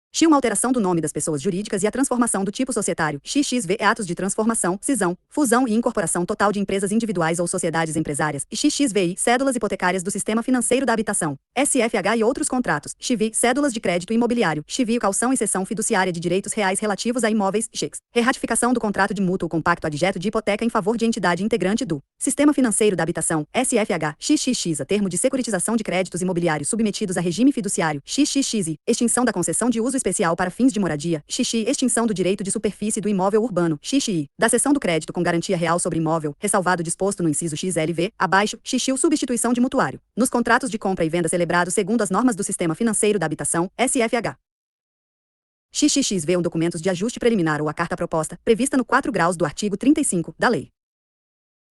X. Uma alteração do nome das pessoas jurídicas e a transformação do tipo societário, XXV, atos de transformação, cisão, fusão e incorporação total de empresas individuais ou sociedades empresárias, e XXVI, cédulas hipotecárias do Sistema Financeiro da Habitação, SFH e outros contratos, XVI, cédulas de crédito imobiliário, XVI, calção e cessão fiduciária de direitos reais relativos a imóveis, XIX, reratificação do contrato de mútuo com pacto adjeto de hipoteca em favor de entidade integrante do Sistema Financeiro da Habitação, SFH, XXX, a termo de securitização de créditos imobiliários submetidos a regime fiduciário, XXXI, extinção da concessão de uso especial para fins de moradia, XXI, extinção do direito de superfície do imóvel urbano, XXI, da cessão do crédito com garantia real sobre imóvel, ressalvado disposto no inciso XLV, abaixo, XXI, substituição de mutuário, nos contratos de compra e venda celebrados segundo as normas do Sistema Financeiro da Habitação, SFH. XXXV, documentos de ajuste preliminar ou a carta proposta, prevista no 4 graus do artigo 35, da Lei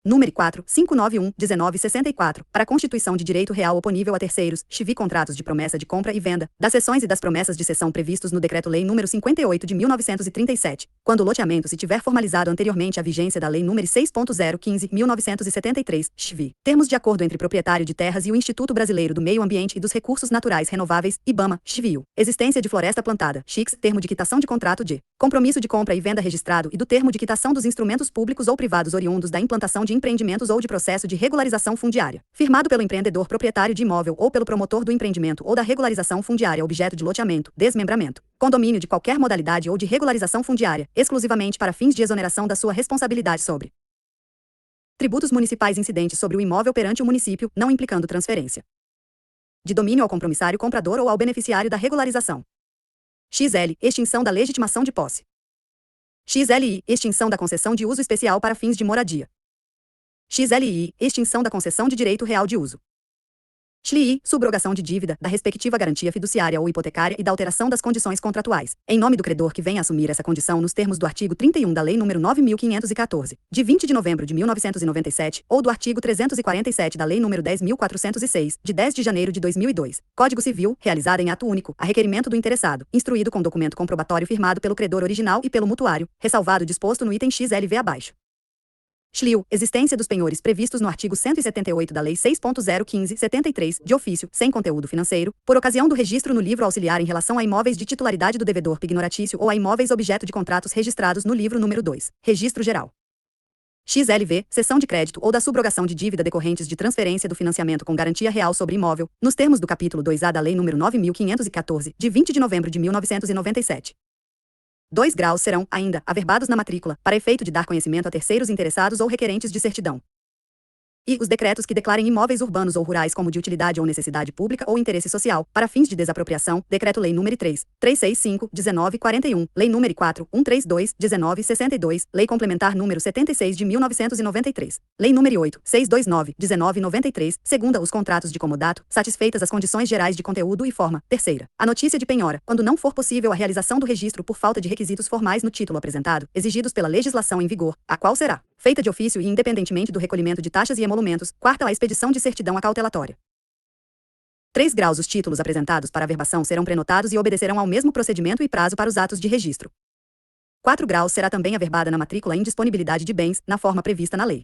número 4.591/1964, para a constituição de direito real oponível a terceiros, XV, contratos de promessa de compra e venda, das cessões e das promessas de cessão previstos no Decreto-Lei nº 58 de 1937, quando o loteamento se tiver formalizado anteriormente à vigência da Lei nº 6.015/1973, XV. Termos de acordo entre proprietário de terras e o Instituto Brasileiro do Meio Ambiente e dos Recursos Naturais Renováveis, IBAMA, XVIO. Existência de floresta plantada, XIX, termo de quitação de contrato de compromisso de compra e venda registrado e do termo de quitação dos instrumentos públicos ou privados oriundos da implantação de empreendimentos ou de processo de regularização fundiária, firmado pelo empreendedor proprietário de imóvel ou pelo promotor do empreendimento ou da regularização fundiária objeto de loteamento, desmembramento, condomínio de qualquer modalidade ou de regularização fundiária, exclusivamente para fins de exoneração da sua responsabilidade sobre tributos municipais incidentes sobre o imóvel perante o município, não implicando transferência de domínio ao compromissário comprador ou ao beneficiário da regularização. XL, extinção da legitimação de posse. XLI, extinção da concessão de uso especial para fins de moradia. XLI, extinção da concessão de direito real de uso. XLI, subrogação de dívida, da respectiva garantia fiduciária ou hipotecária e da alteração das condições contratuais, em nome do credor que venha assumir essa condição nos termos do artigo 31 da Lei nº 9.514, de 20 de novembro de 1997, ou do artigo 347 da Lei nº 10.406, de 10 de janeiro de 2002, Código Civil, realizada em ato único, a requerimento do interessado, instruído com documento comprobatório firmado pelo credor original e pelo mutuário, ressalvado o disposto no item XLV abaixo. XLIU, existência dos penhores previstos no artigo 178 da Lei 6.015/73, de ofício, sem conteúdo financeiro, por ocasião do registro no livro auxiliar em relação a imóveis de titularidade do devedor pignoratício ou a imóveis objeto de contratos registrados no livro número 2, Registro Geral. XLV, cessão de crédito ou da subrogação de dívida decorrentes de transferência do financiamento com garantia real sobre imóvel, nos termos do capítulo 2A da Lei nº 9.514, de 20 de novembro de 1997. 2 graus serão, ainda, averbados na matrícula, para efeito de dar conhecimento a terceiros interessados ou requerentes de certidão. E os decretos que declarem imóveis urbanos ou rurais como de utilidade ou necessidade pública ou interesse social, para fins de desapropriação, Decreto-Lei nº 3.365/1941, Lei nº 4.132/1962, Lei Complementar nº 76 de 1993, Lei nº 8.629/1993, segunda os contratos de comodato, satisfeitas as condições gerais de conteúdo e forma. Terceira, a notícia de penhora, quando não for possível a realização do registro por falta de requisitos formais no título apresentado, exigidos pela legislação em vigor, a qual será feita de ofício e independentemente do recolhimento de taxas e emolumentos. Quarta, a expedição de certidão acautelatória. 3 graus. Os títulos apresentados para averbação serão prenotados e obedecerão ao mesmo procedimento e prazo para os atos de registro. 4 graus. Será também averbada na matrícula a indisponibilidade de bens, na forma prevista na lei.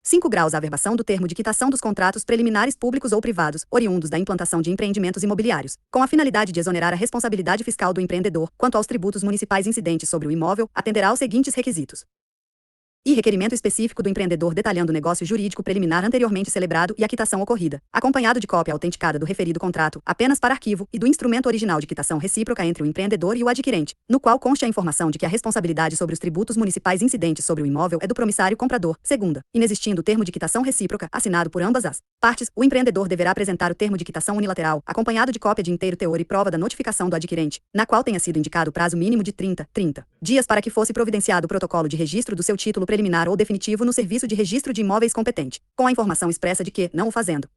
5 graus. A averbação do termo de quitação dos contratos preliminares públicos ou privados, oriundos da implantação de empreendimentos imobiliários, com a finalidade de exonerar a responsabilidade fiscal do empreendedor, quanto aos tributos municipais incidentes sobre o imóvel, atenderá aos seguintes requisitos: e requerimento específico do empreendedor detalhando o negócio jurídico preliminar anteriormente celebrado e a quitação ocorrida, acompanhado de cópia autenticada do referido contrato, apenas para arquivo, e do instrumento original de quitação recíproca entre o empreendedor e o adquirente, no qual conste a informação de que a responsabilidade sobre os tributos municipais incidentes sobre o imóvel é do promissário comprador. Segunda, inexistindo o termo de quitação recíproca, assinado por ambas as partes, o empreendedor deverá apresentar o termo de quitação unilateral, acompanhado de cópia de inteiro teor e prova da notificação do adquirente, na qual tenha sido indicado o prazo mínimo de 30 dias para que fosse providenciado o protocolo de registro do seu título preliminar ou definitivo no serviço de registro de imóveis competente, com a informação expressa de que, não o fazendo,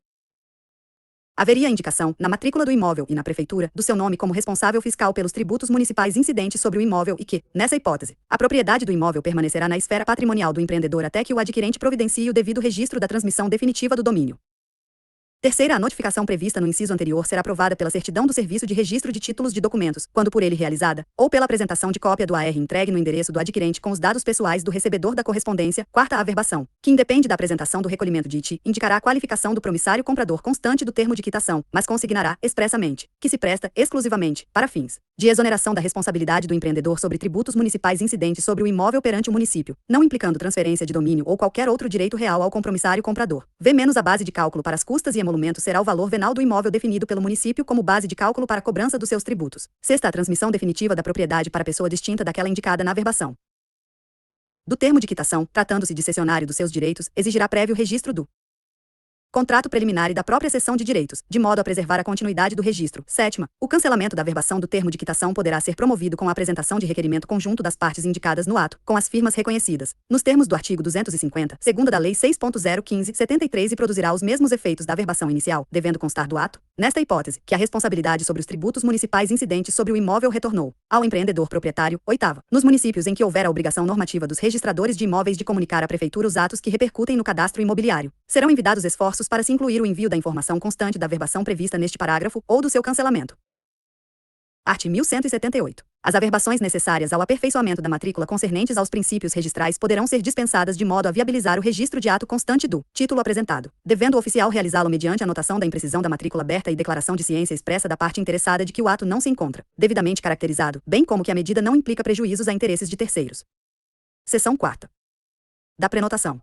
haveria indicação, na matrícula do imóvel e na prefeitura, do seu nome como responsável fiscal pelos tributos municipais incidentes sobre o imóvel e que, nessa hipótese, a propriedade do imóvel permanecerá na esfera patrimonial do empreendedor até que o adquirente providencie o devido registro da transmissão definitiva do domínio. Terceira, a notificação prevista no inciso anterior será provada pela certidão do Serviço de Registro de Títulos de Documentos, quando por ele realizada, ou pela apresentação de cópia do AR entregue no endereço do adquirente com os dados pessoais do recebedor da correspondência. Quarta, a averbação, que independe da apresentação do recolhimento de IT, indicará a qualificação do promissário comprador constante do termo de quitação, mas consignará, expressamente, que se presta, exclusivamente, para fins de exoneração da responsabilidade do empreendedor sobre tributos municipais incidentes sobre o imóvel perante o município, não implicando transferência de domínio ou qualquer outro direito real ao compromissário comprador. V menos a base de cálculo para as custas e emolumento será o valor venal do imóvel definido pelo município como base de cálculo para a cobrança dos seus tributos. Sexta, a transmissão definitiva da propriedade para pessoa distinta daquela indicada na averbação do termo de quitação, tratando-se de cessionário dos seus direitos, exigirá prévio registro do contrato preliminar e da própria cessão de direitos, de modo a preservar a continuidade do registro. Sétima, o cancelamento da averbação do termo de quitação poderá ser promovido com a apresentação de requerimento conjunto das partes indicadas no ato, com as firmas reconhecidas, nos termos do artigo 250, segunda da Lei 6.015/73 e produzirá os mesmos efeitos da averbação inicial, devendo constar do ato, nesta hipótese, que a responsabilidade sobre os tributos municipais incidentes sobre o imóvel retornou ao empreendedor proprietário. Oitava, nos municípios em que houver a obrigação normativa dos registradores de imóveis de comunicar à prefeitura os atos que repercutem no cadastro imobiliário, serão envidados esforços para se incluir o envio da informação constante da averbação prevista neste parágrafo ou do seu cancelamento. Art. 1178. As averbações necessárias ao aperfeiçoamento da matrícula concernentes aos princípios registrais poderão ser dispensadas de modo a viabilizar o registro de ato constante do título apresentado, devendo o oficial realizá-lo mediante anotação da imprecisão da matrícula aberta e declaração de ciência expressa da parte interessada de que o ato não se encontra devidamente caracterizado, bem como que a medida não implica prejuízos a interesses de terceiros. Seção 4ª. Da prenotação.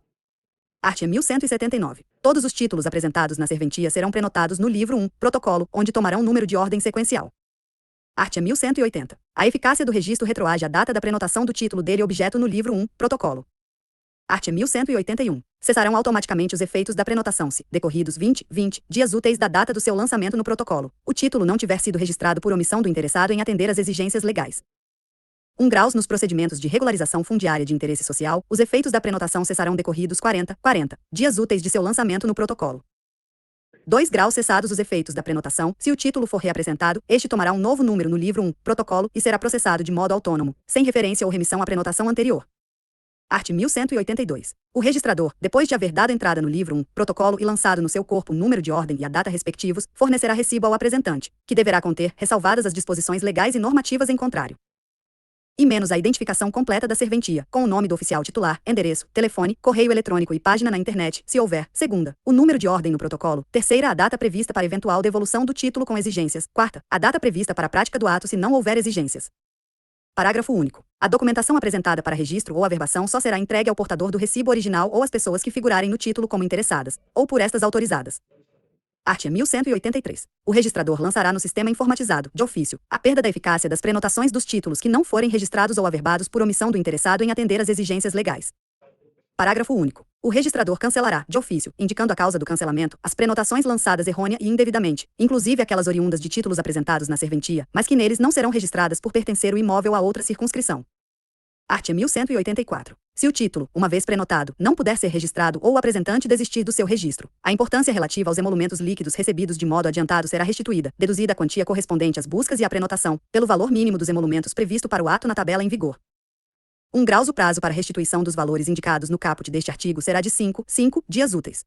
Art. 1179. Todos os títulos apresentados na serventia serão prenotados no livro 1, protocolo, onde tomarão número de ordem sequencial. Art. 1180. A eficácia do registro retroage à data da prenotação do título dele objeto no livro 1, protocolo. Art. 1181. Cessarão automaticamente os efeitos da prenotação se, decorridos 20 dias úteis da data do seu lançamento no protocolo, o título não tiver sido registrado por omissão do interessado em atender às exigências legais. 1 graus nos procedimentos de regularização fundiária de interesse social, os efeitos da prenotação cessarão decorridos 40 dias úteis de seu lançamento no protocolo. 2 graus cessados os efeitos da prenotação, se o título for reapresentado, este tomará um novo número no livro 1, protocolo, e será processado de modo autônomo, sem referência ou remissão à prenotação anterior. Art. 1182. O registrador, depois de haver dado entrada no livro 1, protocolo e lançado no seu corpo o número de ordem e a data respectivos, fornecerá recibo ao apresentante, que deverá conter, ressalvadas as disposições legais e normativas em contrário, e menos a identificação completa da serventia, com o nome do oficial titular, endereço, telefone, correio eletrônico e página na internet, se houver. Segunda, o número de ordem no protocolo. Terceira, a data prevista para eventual devolução do título com exigências. Quarta, a data prevista para a prática do ato se não houver exigências. Parágrafo único. A documentação apresentada para registro ou averbação só será entregue ao portador do recibo original ou às pessoas que figurarem no título como interessadas, ou por estas autorizadas. Art. 1183. O registrador lançará no sistema informatizado, de ofício, a perda da eficácia das prenotações dos títulos que não forem registrados ou averbados por omissão do interessado em atender às exigências legais. Parágrafo único. O registrador cancelará, de ofício, indicando a causa do cancelamento, as prenotações lançadas errônea e indevidamente, inclusive aquelas oriundas de títulos apresentados na serventia, mas que neles não serão registradas por pertencer o imóvel a outra circunscrição. Art. 1184. Se o título, uma vez prenotado, não puder ser registrado ou o apresentante desistir do seu registro, a importância relativa aos emolumentos líquidos recebidos de modo adiantado será restituída, deduzida a quantia correspondente às buscas e à prenotação, pelo valor mínimo dos emolumentos previsto para o ato na tabela em vigor. 1 graus o prazo para restituição dos valores indicados no caput deste artigo será de 5 dias úteis.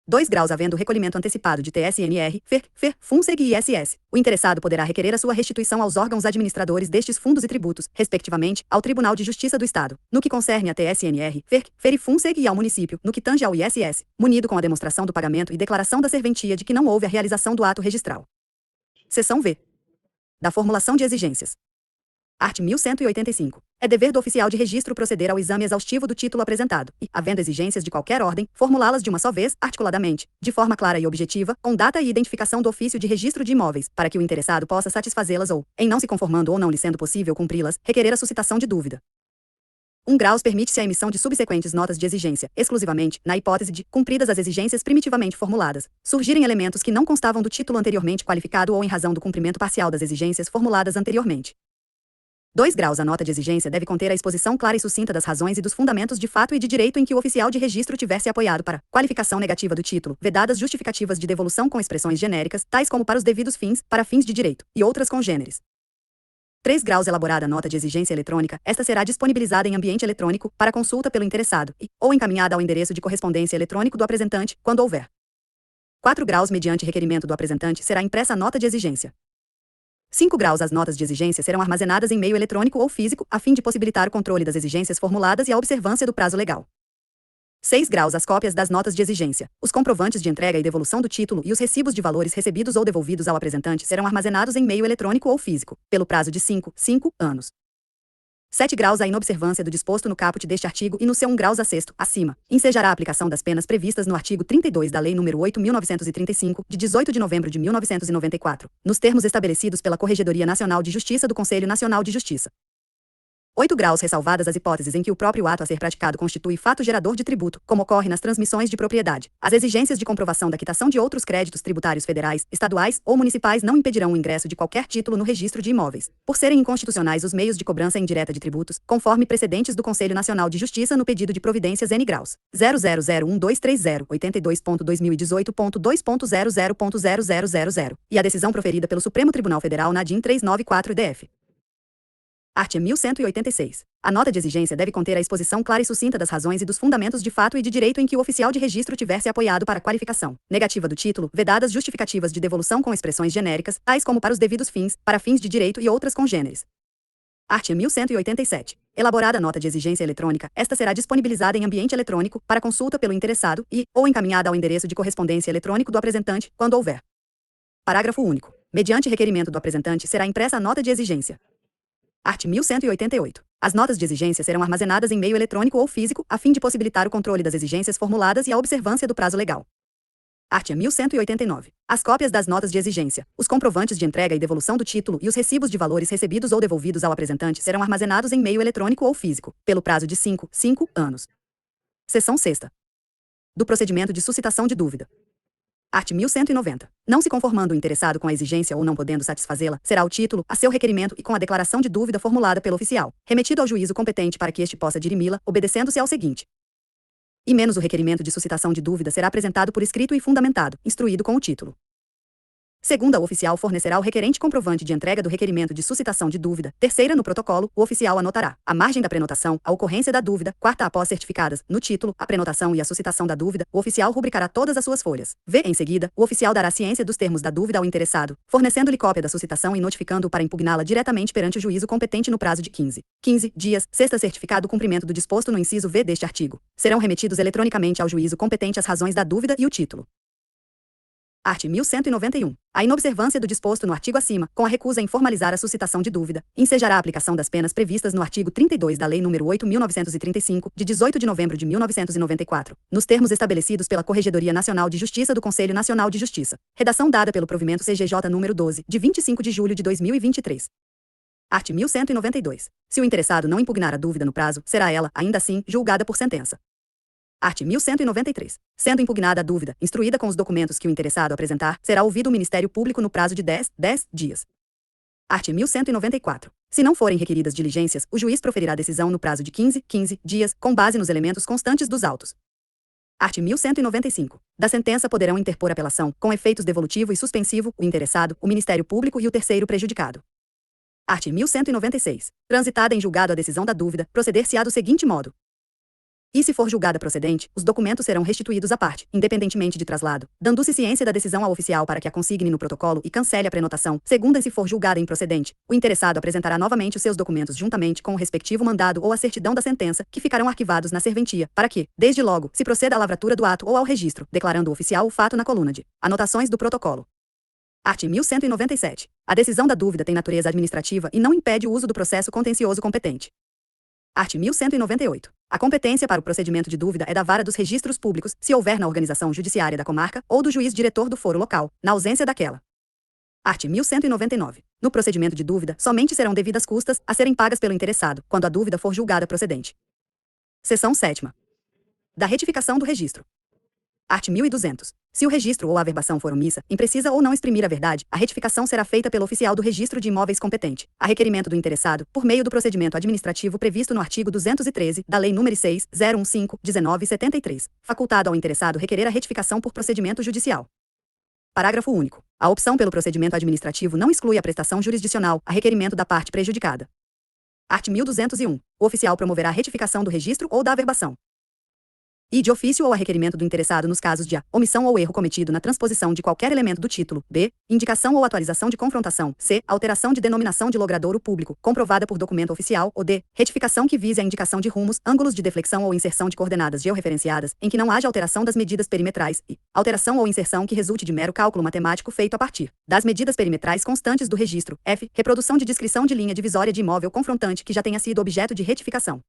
2 graus havendo recolhimento antecipado de TSNR, FER, FUNSEG e ISS, o interessado poderá requerer a sua restituição aos órgãos administradores destes fundos e tributos, respectivamente, ao Tribunal de Justiça do Estado, no que concerne a TSNR, FER e FUNSEG e ao município, no que tange ao ISS, munido com a demonstração do pagamento e declaração da serventia de que não houve a realização do ato registral. Seção V. Da formulação de exigências. Art. 1185. É dever do oficial de registro proceder ao exame exaustivo do título apresentado e, havendo exigências de qualquer ordem, formulá-las de uma só vez, articuladamente, de forma clara e objetiva, com data e identificação do ofício de registro de imóveis, para que o interessado possa satisfazê-las ou, em não se conformando ou não lhe sendo possível cumpri-las, requerer a suscitação de dúvida. 1 graus permite-se a emissão de subsequentes notas de exigência, exclusivamente, na hipótese de, cumpridas as exigências primitivamente formuladas, surgirem elementos que não constavam do título anteriormente qualificado ou em razão do cumprimento parcial das exigências formuladas anteriormente. 2 graus a nota de exigência deve conter a exposição clara e sucinta das razões e dos fundamentos de fato e de direito em que o oficial de registro tiver se apoiado para qualificação negativa do título, vedadas justificativas de devolução com expressões genéricas, tais como para os devidos fins, para fins de direito, e outras congêneres. 3 graus elaborada a nota de exigência eletrônica, esta será disponibilizada em ambiente eletrônico, para consulta pelo interessado, e, ou encaminhada ao endereço de correspondência eletrônico do apresentante, quando houver. 4 graus mediante requerimento do apresentante será impressa a nota de exigência. 5 graus as notas de exigência serão armazenadas em meio eletrônico ou físico, a fim de possibilitar o controle das exigências formuladas e a observância do prazo legal. 6 graus as cópias das notas de exigência, os comprovantes de entrega e devolução do título e os recibos de valores recebidos ou devolvidos ao apresentante serão armazenados em meio eletrônico ou físico, pelo prazo de 5 anos. 7 graus a inobservância do disposto no caput deste artigo e no seu 1 graus a sexto, acima, ensejará a aplicação das penas previstas no artigo 32 da Lei nº 8.935, de 18 de novembro de 1994, nos termos estabelecidos pela Corregedoria Nacional de Justiça do Conselho Nacional de Justiça. 8 graus ressalvadas as hipóteses em que o próprio ato a ser praticado constitui fato gerador de tributo, como ocorre nas transmissões de propriedade. As exigências de comprovação da quitação de outros créditos tributários federais, estaduais ou municipais não impedirão o ingresso de qualquer título no registro de imóveis, por serem inconstitucionais os meios de cobrança indireta de tributos, conforme precedentes do Conselho Nacional de Justiça no pedido de providências N graus 000123082.2018.2.00.0000 e a decisão proferida pelo Supremo Tribunal Federal na DIN 394-DF. Art. 1186. A nota de exigência deve conter a exposição clara e sucinta das razões e dos fundamentos de fato e de direito em que o oficial de registro tiver se apoiado para a qualificação negativa do título, vedadas justificativas de devolução com expressões genéricas, tais como para os devidos fins, para fins de direito e outras congêneres. Art. 1187. Elaborada a nota de exigência eletrônica, esta será disponibilizada em ambiente eletrônico, para consulta pelo interessado e, ou encaminhada ao endereço de correspondência eletrônico do apresentante, quando houver. Parágrafo único. Mediante requerimento do apresentante será impressa a nota de exigência. Art. 1188. As notas de exigência serão armazenadas em meio eletrônico ou físico, a fim de possibilitar o controle das exigências formuladas e a observância do prazo legal. Art. 1189. As cópias das notas de exigência, os comprovantes de entrega e devolução do título e os recibos de valores recebidos ou devolvidos ao apresentante serão armazenados em meio eletrônico ou físico, pelo prazo de 5 anos. Seção 6ª. Do procedimento de suscitação de dúvida. Art. 1190. Não se conformando o interessado com a exigência ou não podendo satisfazê-la, será o título, a seu requerimento e com a declaração de dúvida formulada pelo oficial, remetido ao juízo competente para que este possa dirimi-la, obedecendo-se ao seguinte. E menos o requerimento de suscitação de dúvida será apresentado por escrito e fundamentado, instruído com o título. Segunda, o oficial fornecerá ao requerente comprovante de entrega do requerimento de suscitação de dúvida. Terceira, no protocolo, o oficial anotará, à margem da prenotação, a ocorrência da dúvida. Quarta, após certificadas, no título, a prenotação e a suscitação da dúvida, o oficial rubricará todas as suas folhas. V, em seguida, o oficial dará ciência dos termos da dúvida ao interessado, fornecendo-lhe cópia da suscitação e notificando-o para impugná-la diretamente perante o juízo competente no prazo de 15 dias. Sexta, certificado o cumprimento do disposto no inciso V deste artigo. Serão remetidos eletronicamente ao juízo competente as razões da dúvida e o título. Art. 1191. A inobservância do disposto no artigo acima, com a recusa em formalizar a suscitação de dúvida, ensejará a aplicação das penas previstas no artigo 32 da Lei nº 8.935, de 18 de novembro de 1994, nos termos estabelecidos pela Corregedoria Nacional de Justiça do Conselho Nacional de Justiça. Redação dada pelo provimento CGJ número 12, de 25 de julho de 2023. Art. 1192. Se o interessado não impugnar a dúvida no prazo, será ela, ainda assim, julgada por sentença. Art. 1193. Sendo impugnada a dúvida, instruída com os documentos que o interessado apresentar, será ouvido o Ministério Público no prazo de 10 dias. Art. 1194. Se não forem requeridas diligências, o juiz proferirá decisão no prazo de 15 dias, com base nos elementos constantes dos autos. Art. 1195. Da sentença poderão interpor apelação, com efeitos devolutivo e suspensivo, o interessado, o Ministério Público e o terceiro prejudicado. Art. 1196. Transitada em julgado a decisão da dúvida, proceder-se-á do seguinte modo. E se for julgada procedente, os documentos serão restituídos à parte, independentemente de traslado, dando-se ciência da decisão ao oficial para que a consigne no protocolo e cancele a prenotação. Segunda, se for julgada improcedente, o interessado apresentará novamente os seus documentos juntamente com o respectivo mandado ou a certidão da sentença, que ficarão arquivados na serventia, para que, desde logo, se proceda à lavratura do ato ou ao registro, declarando o oficial o fato na coluna de anotações do protocolo. Art. 1197. A decisão da dúvida tem natureza administrativa e não impede o uso do processo contencioso competente. Art. 1198. A competência para o procedimento de dúvida é da vara dos registros públicos, se houver na organização judiciária da comarca, ou do juiz diretor do foro local, na ausência daquela. Art. 1199. No procedimento de dúvida, somente serão devidas custas, a serem pagas pelo interessado, quando a dúvida for julgada procedente. Seção 7ª. Da retificação do registro. Art. 1200. Se o registro ou a averbação for omissa, imprecisa ou não exprimir a verdade, a retificação será feita pelo oficial do registro de imóveis competente, a requerimento do interessado, por meio do procedimento administrativo previsto no artigo 213 da Lei nº 6.015/1973, facultado ao interessado requerer a retificação por procedimento judicial. Parágrafo único. A opção pelo procedimento administrativo não exclui a prestação jurisdicional, a requerimento da parte prejudicada. Art. 1201. O oficial promoverá a retificação do registro ou da averbação. E de ofício ou a requerimento do interessado nos casos de a. Omissão ou erro cometido na transposição de qualquer elemento do título, b. Indicação ou atualização de confrontação, c. Alteração de denominação de logradouro público, comprovada por documento oficial, ou d. Retificação que vise a indicação de rumos, ângulos de deflexão ou inserção de coordenadas georreferenciadas, em que não haja alteração das medidas perimetrais, e alteração ou inserção que resulte de mero cálculo matemático feito a partir das medidas perimetrais constantes do registro, f. Reprodução de descrição de linha divisória de imóvel confrontante que já tenha sido objeto de retificação.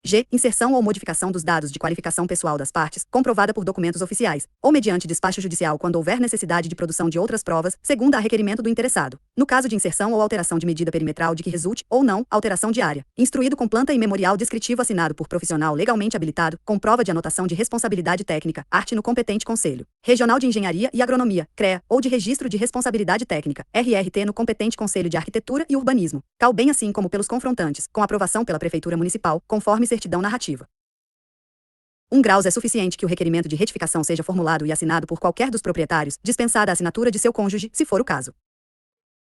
G. Inserção ou modificação dos dados de qualificação pessoal das partes, comprovada por documentos oficiais, ou mediante despacho judicial quando houver necessidade de produção de outras provas, segundo a requerimento do interessado. No caso de inserção ou alteração de medida perimetral de que resulte, ou não, alteração de área. Instruído com planta e memorial descritivo assinado por profissional legalmente habilitado, com prova de anotação de responsabilidade técnica, arte no competente Conselho Regional de Engenharia e Agronomia, CREA, ou de registro de responsabilidade técnica, RRT no competente Conselho de Arquitetura e Urbanismo, CAL, bem assim como pelos confrontantes, com aprovação pela Prefeitura Municipal, conforme certidão narrativa. 1 graus é suficiente que o requerimento de retificação seja formulado e assinado por qualquer dos proprietários, dispensada a assinatura de seu cônjuge, se for o caso.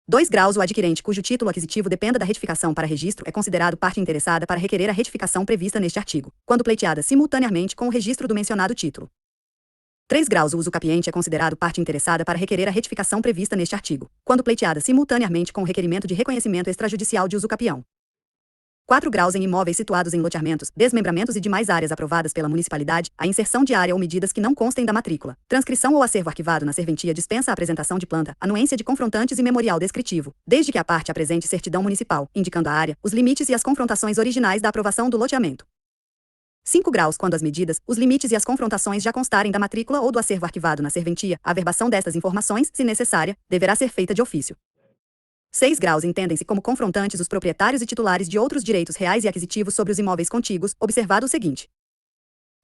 2 graus, o adquirente cujo título aquisitivo dependa da retificação para registro é considerado parte interessada para requerer a retificação prevista neste artigo, quando pleiteada simultaneamente com o registro do mencionado título. 3 graus, o usucapiente é considerado parte interessada para requerer a retificação prevista neste artigo, quando pleiteada simultaneamente com o requerimento de reconhecimento extrajudicial de usucapião. 4 graus, em imóveis situados em loteamentos, desmembramentos e demais áreas aprovadas pela municipalidade, a inserção de área ou medidas que não constem da matrícula, transcrição ou acervo arquivado na serventia dispensa a apresentação de planta, anuência de confrontantes e memorial descritivo, desde que a parte apresente certidão municipal, indicando a área, os limites e as confrontações originais da aprovação do loteamento. 5 graus, quando as medidas, os limites e as confrontações já constarem da matrícula ou do acervo arquivado na serventia, a averbação destas informações, se necessária, deverá ser feita de ofício. 6 graus, entendem-se como confrontantes os proprietários e titulares de outros direitos reais e aquisitivos sobre os imóveis contíguos, observado o seguinte.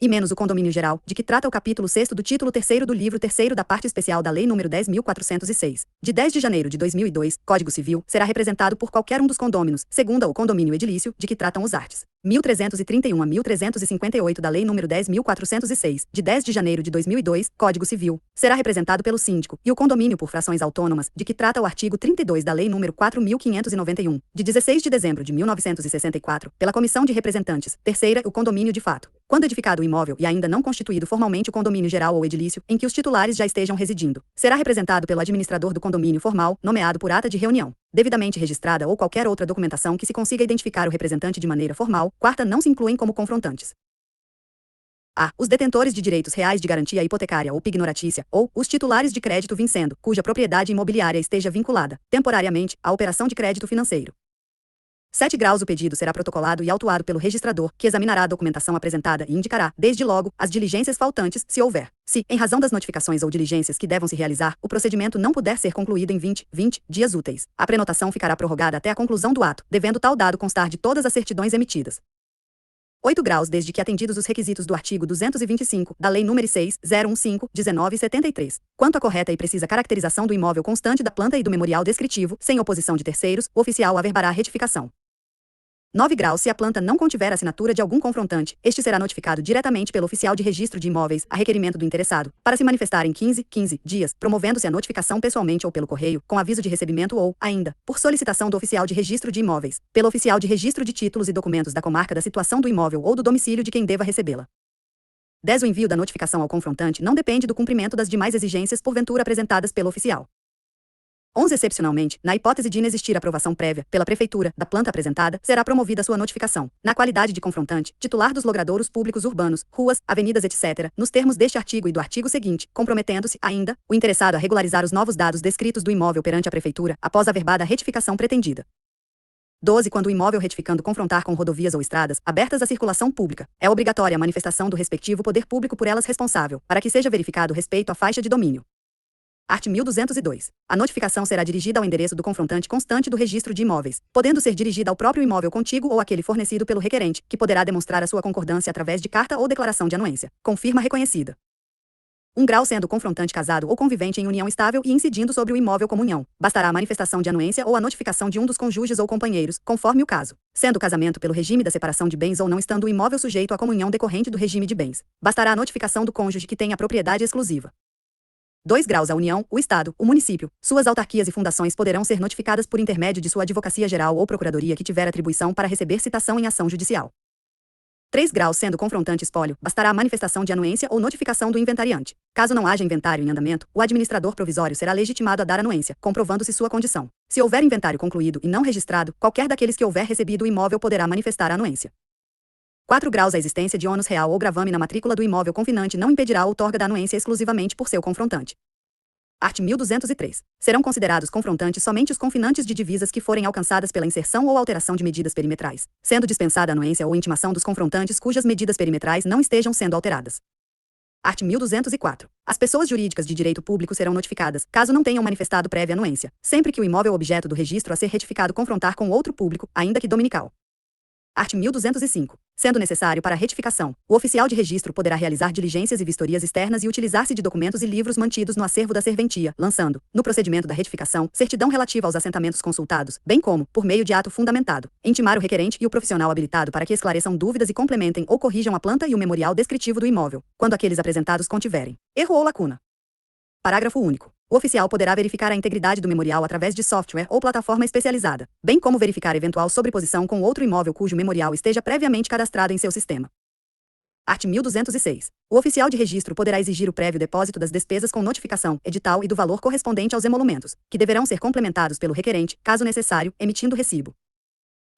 e menos o condomínio geral, de que trata o capítulo 6º do título 3º do livro 3º da parte especial da Lei nº 10.406, de 10 de janeiro de 2002, Código Civil, será representado por qualquer um dos condôminos, segunda o condomínio edilício, de que tratam os arts. 1331 a 1358 da Lei nº 10.406, de 10 de janeiro de 2002, Código Civil, será representado pelo síndico, e o condomínio por frações autônomas, de que trata o artigo 32 da Lei nº 4.591, de 16 de dezembro de 1964, pela Comissão de Representantes, terceira o condomínio de fato. Quando edificado o imóvel e ainda não constituído formalmente o condomínio geral ou edilício, em que os titulares já estejam residindo, será representado pelo administrador do condomínio formal, nomeado por ata de reunião, devidamente registrada ou qualquer outra documentação que se consiga identificar o representante de maneira formal. Quarta, não se incluem como confrontantes: a. Os detentores de direitos reais de garantia hipotecária ou pignoratícia, ou os titulares de crédito vincendo, cuja propriedade imobiliária esteja vinculada, temporariamente, à operação de crédito financeiro. 7 graus. O pedido será protocolado e autuado pelo registrador, que examinará a documentação apresentada e indicará, desde logo, as diligências faltantes, se houver. Se, em razão das notificações ou diligências que devam se realizar, o procedimento não puder ser concluído em 20 dias úteis, a prenotação ficará prorrogada até a conclusão do ato, devendo tal dado constar de todas as certidões emitidas. 8 graus. Desde que atendidos os requisitos do artigo 225, da Lei nº 6.015/1973, quanto à correta e precisa caracterização do imóvel constante da planta e do memorial descritivo, sem oposição de terceiros, o oficial averbará retificação. 9 graus. Se a planta não contiver assinatura de algum confrontante, este será notificado diretamente pelo oficial de registro de imóveis, a requerimento do interessado, para se manifestar em 15 dias, promovendo-se a notificação pessoalmente ou pelo correio, com aviso de recebimento ou, ainda, por solicitação do oficial de registro de imóveis, pelo oficial de registro de títulos e documentos da comarca da situação do imóvel ou do domicílio de quem deva recebê-la. 10. O envio da notificação ao confrontante não depende do cumprimento das demais exigências porventura apresentadas pelo oficial. 11. Excepcionalmente, na hipótese de inexistir aprovação prévia, pela Prefeitura, da planta apresentada, será promovida sua notificação, na qualidade de confrontante, titular dos logradouros públicos urbanos, ruas, avenidas etc., nos termos deste artigo e do artigo seguinte, comprometendo-se, ainda, o interessado a regularizar os novos dados descritos do imóvel perante a Prefeitura, após a averbada retificação pretendida. 12. Quando o imóvel retificando confrontar com rodovias ou estradas, abertas à circulação pública, é obrigatória a manifestação do respectivo poder público por elas responsável, para que seja verificado respeito à faixa de domínio. Art. 1202. A notificação será dirigida ao endereço do confrontante constante do registro de imóveis, podendo ser dirigida ao próprio imóvel contíguo ou àquele fornecido pelo requerente, que poderá demonstrar a sua concordância através de carta ou declaração de anuência, com firma reconhecida. 1 grau. Sendo o confrontante casado ou convivente em união estável e incidindo sobre o imóvel como união, bastará a manifestação de anuência ou a notificação de um dos cônjuges ou companheiros, conforme o caso. Sendo o casamento pelo regime da separação de bens ou não estando o imóvel sujeito à comunhão decorrente do regime de bens, bastará a notificação do cônjuge que tem a propriedade exclusiva. 2 graus. A União, o Estado, o município, suas autarquias e fundações poderão ser notificadas por intermédio de sua advocacia geral ou procuradoria que tiver atribuição para receber citação em ação judicial. 3 graus. Sendo confrontante espólio, bastará a manifestação de anuência ou notificação do inventariante. Caso não haja inventário em andamento, o administrador provisório será legitimado a dar anuência, comprovando-se sua condição. Se houver inventário concluído e não registrado, qualquer daqueles que houver recebido o imóvel poderá manifestar a anuência. 4 graus. A existência de ônus real ou gravame na matrícula do imóvel confinante não impedirá a outorga da anuência exclusivamente por seu confrontante. Art. 1203. Serão considerados confrontantes somente os confinantes de divisas que forem alcançadas pela inserção ou alteração de medidas perimetrais, sendo dispensada a anuência ou intimação dos confrontantes cujas medidas perimetrais não estejam sendo alteradas. Art. 1204. As pessoas jurídicas de direito público serão notificadas, caso não tenham manifestado prévia anuência, sempre que o imóvel objeto do registro a ser retificado confrontar com outro público, ainda que dominical. Art. 1205. Sendo necessário para a retificação, o oficial de registro poderá realizar diligências e vistorias externas e utilizar-se de documentos e livros mantidos no acervo da serventia, lançando, no procedimento da retificação, certidão relativa aos assentamentos consultados, bem como, por meio de ato fundamentado, intimar o requerente e o profissional habilitado para que esclareçam dúvidas e complementem ou corrijam a planta e o memorial descritivo do imóvel, quando aqueles apresentados contiverem erro ou lacuna. Parágrafo único. O oficial poderá verificar a integridade do memorial através de software ou plataforma especializada, bem como verificar eventual sobreposição com outro imóvel cujo memorial esteja previamente cadastrado em seu sistema. Art. 1206. O oficial de registro poderá exigir o prévio depósito das despesas com notificação, edital e do valor correspondente aos emolumentos, que deverão ser complementados pelo requerente, caso necessário, emitindo recibo.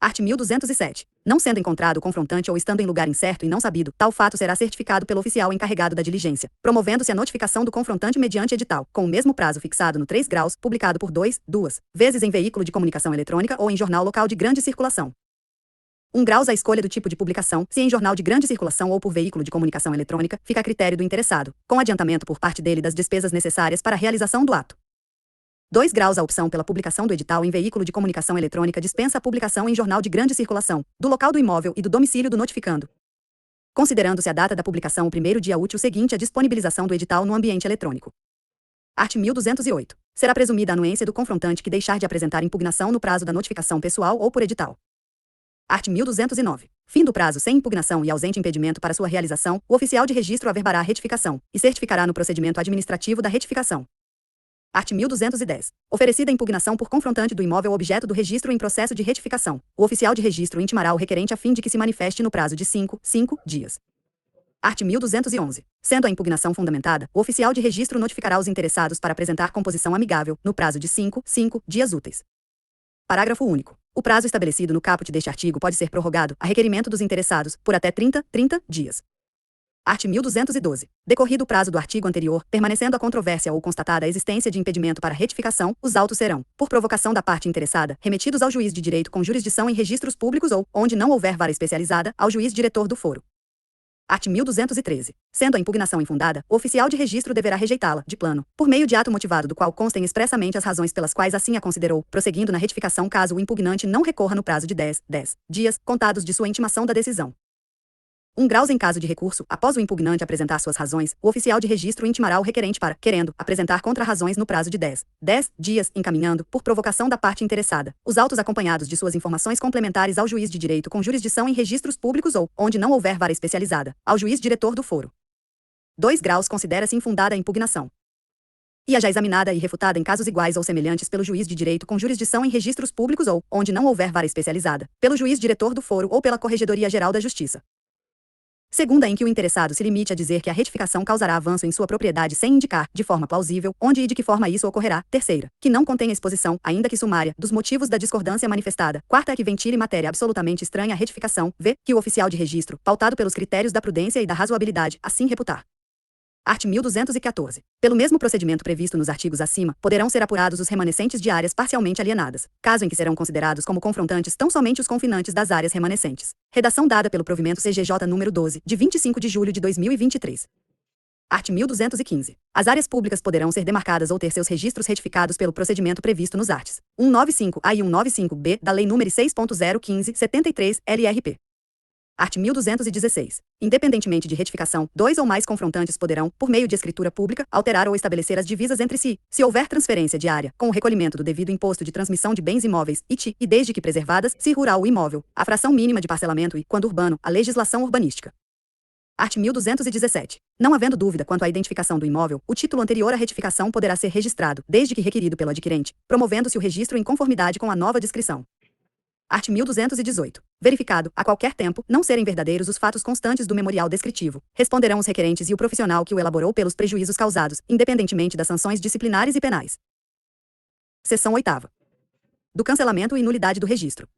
Art. 1207. Não sendo encontrado o confrontante ou estando em lugar incerto e não sabido, tal fato será certificado pelo oficial encarregado da diligência, promovendo-se a notificação do confrontante mediante edital, com o mesmo prazo fixado no 3 graus, publicado por 2 vezes em veículo de comunicação eletrônica ou em jornal local de grande circulação. 1 graus. A escolha do tipo de publicação, se em jornal de grande circulação ou por veículo de comunicação eletrônica, fica a critério do interessado, com adiantamento por parte dele das despesas necessárias para a realização do ato. 2 graus. A opção pela publicação do edital em veículo de comunicação eletrônica dispensa a publicação em jornal de grande circulação, do local do imóvel e do domicílio do notificando. considerando-se a data da publicação o primeiro dia útil seguinte à disponibilização do edital no ambiente eletrônico. Art. 1208. Será presumida a anuência do confrontante que deixar de apresentar impugnação no prazo da notificação pessoal ou por edital. Art. 1209. Fim do prazo sem impugnação e ausente impedimento para sua realização, o oficial de registro averbará a retificação e certificará no procedimento administrativo da retificação. Art. 1210. Oferecida a impugnação por confrontante do imóvel objeto do registro em processo de retificação, o oficial de registro intimará o requerente a fim de que se manifeste no prazo de 5 dias. Art. 1211. Sendo a impugnação fundamentada, o oficial de registro notificará os interessados para apresentar composição amigável, no prazo de 5 dias úteis. Parágrafo único. O prazo estabelecido no caput deste artigo pode ser prorrogado, a requerimento dos interessados, por até 30 dias. Art. 1212. Decorrido o prazo do artigo anterior, permanecendo a controvérsia ou constatada a existência de impedimento para retificação, os autos serão, por provocação da parte interessada, remetidos ao juiz de direito com jurisdição em registros públicos ou, onde não houver vara especializada, ao juiz diretor do foro. Art. 1213. Sendo a impugnação infundada, o oficial de registro deverá rejeitá-la, de plano, por meio de ato motivado do qual constem expressamente as razões pelas quais assim a considerou, prosseguindo na retificação caso o impugnante não recorra no prazo de 10 dias, contados de sua intimação da decisão. 1 graus em caso de recurso, após o impugnante apresentar suas razões, o oficial de registro intimará o requerente para, querendo, apresentar contra-razões no prazo de 10 dias, encaminhando, por provocação da parte interessada, os autos acompanhados de suas informações complementares ao juiz de direito com jurisdição em registros públicos ou, onde não houver vara especializada, ao juiz diretor do foro. 2 graus considera-se infundada a impugnação. E a já examinada e refutada em casos iguais ou semelhantes pelo juiz de direito com jurisdição em registros públicos ou, onde não houver vara especializada, pelo juiz diretor do foro ou pela Corregedoria Geral da Justiça. Segunda, em que o interessado se limite a dizer que a retificação causará avanço em sua propriedade sem indicar, de forma plausível, onde e de que forma isso ocorrerá. Terceira, que não contém exposição, ainda que sumária, dos motivos da discordância manifestada. Quarta, que ventile matéria absolutamente estranha à retificação. V, que o oficial de registro, pautado pelos critérios da prudência e da razoabilidade, assim reputar. Art. 1214. Pelo mesmo procedimento previsto nos artigos acima, poderão ser apurados os remanescentes de áreas parcialmente alienadas, caso em que serão considerados como confrontantes tão somente os confinantes das áreas remanescentes. Redação dada pelo provimento CGJ número 12, de 25 de julho de 2023. Art. 1215. As áreas públicas poderão ser demarcadas ou ter seus registros retificados pelo procedimento previsto nos arts. 195-A e 195-B da Lei nº 6.015/73, LRP. Art. 1216. Independentemente de retificação, 2 ou mais confrontantes poderão, por meio de escritura pública, alterar ou estabelecer as divisas entre si, se houver transferência de área, com o recolhimento do devido imposto de transmissão de bens imóveis, e desde que preservadas, se rural o imóvel, a fração mínima de parcelamento e, quando urbano, a legislação urbanística. Art. 1217. Não havendo dúvida quanto à identificação do imóvel, o título anterior à retificação poderá ser registrado, desde que requerido pelo adquirente, promovendo-se o registro em conformidade com a nova descrição. Art. 1218. Verificado, a qualquer tempo, não serem verdadeiros os fatos constantes do memorial descritivo, responderão os requerentes e o profissional que o elaborou pelos prejuízos causados, independentemente das sanções disciplinares e penais. Seção 8ª. Do cancelamento e nulidade do registro.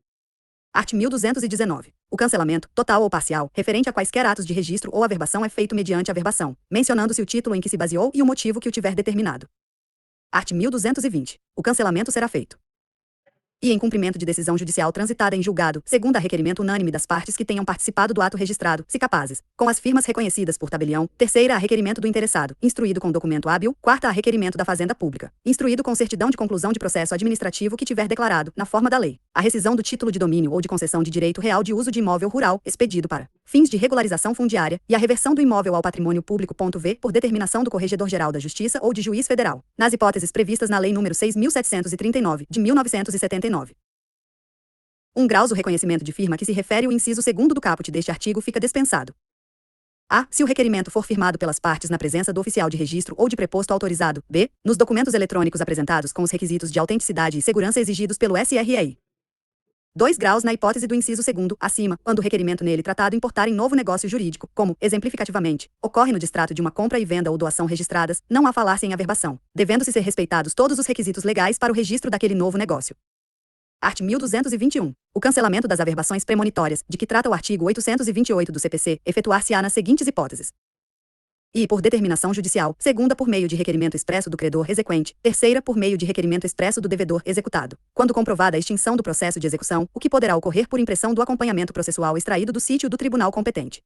Art. 1219. O cancelamento, total ou parcial, referente a quaisquer atos de registro ou averbação é feito mediante averbação, mencionando-se o título em que se baseou e o motivo que o tiver determinado. Art. 1220. O cancelamento será feito e em cumprimento de decisão judicial transitada em julgado, segundo a requerimento unânime das partes que tenham participado do ato registrado, se capazes, com as firmas reconhecidas por tabelião. Terceira, a requerimento do interessado, instruído com documento hábil. Quarta, a requerimento da Fazenda Pública, instruído com certidão de conclusão de processo administrativo que tiver declarado, na forma da lei, a rescisão do título de domínio ou de concessão de direito real de uso de imóvel rural, expedido para fins de regularização fundiária, e a reversão do imóvel ao patrimônio público. V, por determinação do Corregedor-Geral da Justiça ou de juiz federal, nas hipóteses previstas na Lei nº 6.739, de 1979. 1 graus. O reconhecimento de firma que se refere o inciso 2º do caput deste artigo fica dispensado. A. Se o requerimento for firmado pelas partes na presença do oficial de registro ou de preposto autorizado. B. Nos documentos eletrônicos apresentados com os requisitos de autenticidade e segurança exigidos pelo SREI. 2 graus. Na hipótese do inciso 2º, acima, quando o requerimento nele tratado importar em novo negócio jurídico, como, exemplificativamente, ocorre no distrato de uma compra e venda ou doação registradas, não há falar-se em averbação, devendo-se ser respeitados todos os requisitos legais para o registro daquele novo negócio. Art. 1221. O cancelamento das averbações premonitórias, de que trata o artigo 828 do CPC, efetuar-se-á nas seguintes hipóteses. E, por determinação judicial, segunda, por meio de requerimento expresso do credor exequente, terceira, por meio de requerimento expresso do devedor executado, quando comprovada a extinção do processo de execução, o que poderá ocorrer por impressão do acompanhamento processual extraído do sítio do tribunal competente.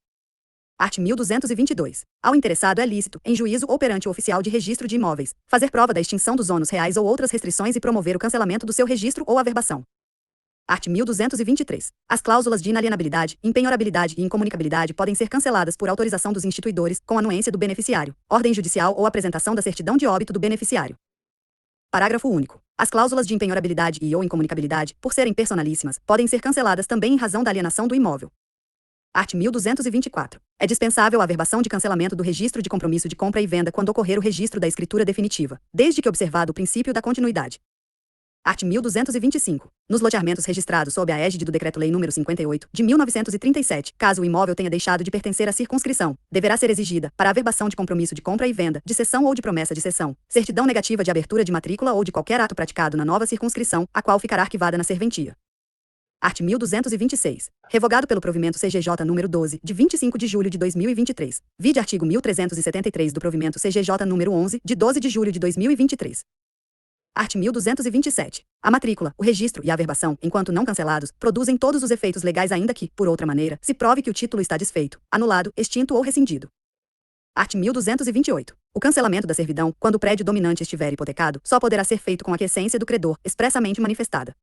Art. 1222. Ao interessado é lícito, em juízo ou perante o oficial de registro de imóveis, fazer prova da extinção dos ônus reais ou outras restrições e promover o cancelamento do seu registro ou averbação. Art. 1223. As cláusulas de inalienabilidade, impenhorabilidade e incomunicabilidade podem ser canceladas por autorização dos instituidores, com anuência do beneficiário, ordem judicial ou apresentação da certidão de óbito do beneficiário. Parágrafo único. As cláusulas de impenhorabilidade e/ou incomunicabilidade, por serem personalíssimas, podem ser canceladas também em razão da alienação do imóvel. Art. 1224. É dispensável a averbação de cancelamento do registro de compromisso de compra e venda quando ocorrer o registro da escritura definitiva, desde que observado o princípio da continuidade. Art. 1225. Nos loteamentos registrados sob a égide do Decreto-Lei nº 58, de 1937, caso o imóvel tenha deixado de pertencer à circunscrição, deverá ser exigida, para a averbação de compromisso de compra e venda, de cessão ou de promessa de cessão, certidão negativa de abertura de matrícula ou de qualquer ato praticado na nova circunscrição, a qual ficará arquivada na serventia. Art. 1226. Revogado pelo provimento CGJ número 12, de 25 de julho de 2023. Vide artigo 1373 do provimento CGJ número 11, de 12 de julho de 2023. Art. 1227. A matrícula, o registro e a averbação, enquanto não cancelados, produzem todos os efeitos legais ainda que, por outra maneira, se prove que o título está desfeito, anulado, extinto ou rescindido. Art. 1228. O cancelamento da servidão, quando o prédio dominante estiver hipotecado, só poderá ser feito com a aquiescência do credor, expressamente manifestada.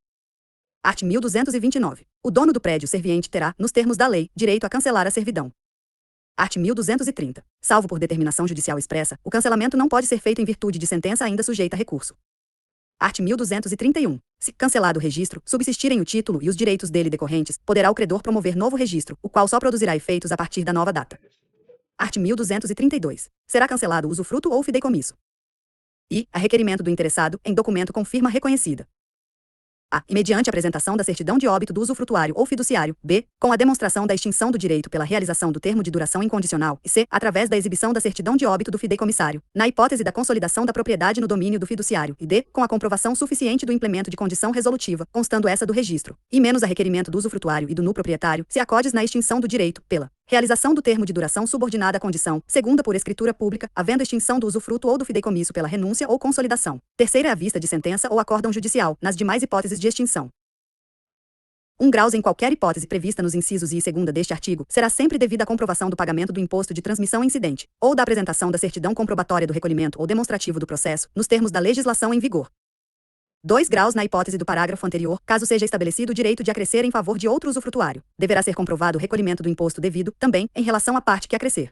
Art. 1229. O dono do prédio serviente terá, nos termos da lei, direito a cancelar a servidão. Art. 1230. Salvo por determinação judicial expressa, o cancelamento não pode ser feito em virtude de sentença ainda sujeita a recurso. Art. 1231. Se, cancelado o registro, subsistirem o título e os direitos dele decorrentes, poderá o credor promover novo registro, o qual só produzirá efeitos a partir da nova data. Art. 1232. Será cancelado o usufruto ou fideicomisso. I. A requerimento do interessado, em documento com firma reconhecida. A. E mediante apresentação da certidão de óbito do usufrutuário ou fiduciário. B. Com a demonstração da extinção do direito pela realização do termo de duração incondicional. E C. Através da exibição da certidão de óbito do fideicomissário, na hipótese da consolidação da propriedade no domínio do fiduciário. E D. Com a comprovação suficiente do implemento de condição resolutiva, constando essa do registro, e menos a requerimento do usufrutuário e do nu proprietário, se acodes na extinção do direito, pela realização do termo de duração subordinada à condição, segunda por escritura pública, havendo extinção do usufruto ou do fideicomisso pela renúncia ou consolidação. Terceira é à vista de sentença ou acórdão judicial, nas demais hipóteses de extinção. 1 graus em qualquer hipótese prevista nos incisos I e segunda deste artigo, será sempre devida a comprovação do pagamento do imposto de transmissão incidente, ou da apresentação da certidão comprobatória do recolhimento ou demonstrativo do processo, nos termos da legislação em vigor. 2 graus na hipótese do parágrafo anterior, caso seja estabelecido o direito de acrescer em favor de outro usufrutuário, deverá ser comprovado o recolhimento do imposto devido, também, em relação à parte que acrescer.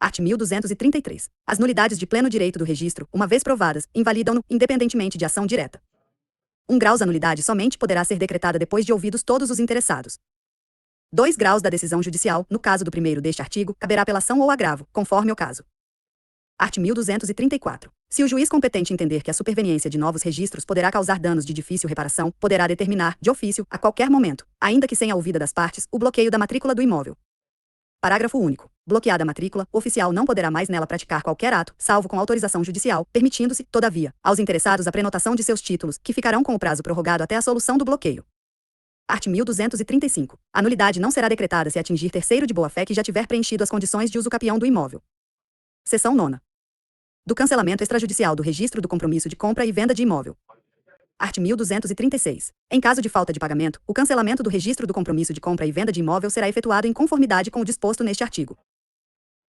Art. 1233. As nulidades de pleno direito do registro, uma vez provadas, invalidam-no, independentemente de ação direta. 1 graus a nulidade somente poderá ser decretada depois de ouvidos todos os interessados. 2 graus da decisão judicial, no caso do primeiro deste artigo, caberá apelação ou agravo, conforme o caso. Art. 1234. Se o juiz competente entender que a superveniência de novos registros poderá causar danos de difícil reparação, poderá determinar, de ofício, a qualquer momento, ainda que sem a ouvida das partes, o bloqueio da matrícula do imóvel. Parágrafo único. Bloqueada a matrícula, o oficial não poderá mais nela praticar qualquer ato, salvo com autorização judicial, permitindo-se, todavia, aos interessados a prenotação de seus títulos, que ficarão com o prazo prorrogado até a solução do bloqueio. Art. 1235. A nulidade não será decretada se atingir terceiro de boa-fé que já tiver preenchido as condições de uso capião do imóvel. Seção 9ª. Do cancelamento extrajudicial do registro do compromisso de compra e venda de imóvel. Art. 1236. Em caso de falta de pagamento, o cancelamento do registro do compromisso de compra e venda de imóvel será efetuado em conformidade com o disposto neste artigo.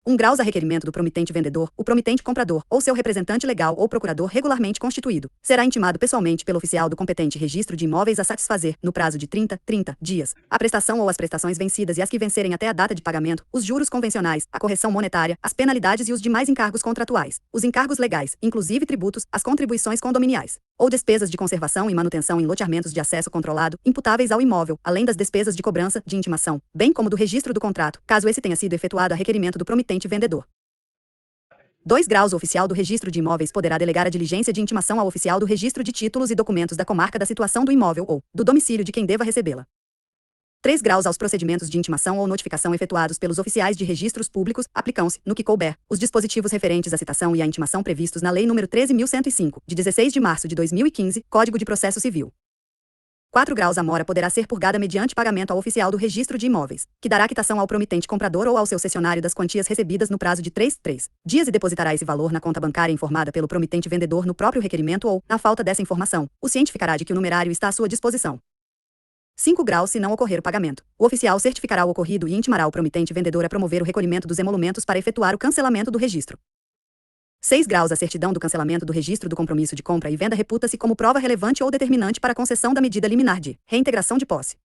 1 graus a requerimento do promitente vendedor, o promitente comprador, ou seu representante legal ou procurador regularmente constituído, será intimado pessoalmente pelo oficial do competente registro de imóveis a satisfazer, no prazo de 30 dias, a prestação ou as prestações vencidas e as que vencerem até a data de pagamento, os juros convencionais, a correção monetária, as penalidades e os demais encargos contratuais, os encargos legais, inclusive tributos, as contribuições condominiais, ou despesas de conservação e manutenção em loteamentos de acesso controlado, imputáveis ao imóvel, além das despesas de cobrança, de intimação, bem como do registro do contrato, caso esse tenha sido efetuado a requerimento do promitente vendedor. 2 graus. O oficial do registro de imóveis poderá delegar a diligência de intimação ao oficial do registro de títulos e documentos da comarca da situação do imóvel ou do domicílio de quem deva recebê-la. 3 graus. Aos procedimentos de intimação ou notificação efetuados pelos oficiais de registros públicos, aplicam-se, no que couber, os dispositivos referentes à citação e à intimação previstos na Lei nº 13.105, de 16 de março de 2015, Código de Processo Civil. 4 graus. A mora poderá ser purgada mediante pagamento ao oficial do registro de imóveis, que dará quitação ao promitente comprador ou ao seu cessionário das quantias recebidas no prazo de 3 dias e depositará esse valor na conta bancária informada pelo promitente vendedor no próprio requerimento ou, na falta dessa informação, o cientificará de que o numerário está à sua disposição. 5 graus. Se não ocorrer o pagamento, o oficial certificará o ocorrido e intimará o promitente vendedor a promover o recolhimento dos emolumentos para efetuar o cancelamento do registro. 6 graus. A certidão do cancelamento do registro do compromisso de compra e venda reputa-se como prova relevante ou determinante para a concessão da medida liminar de reintegração de posse.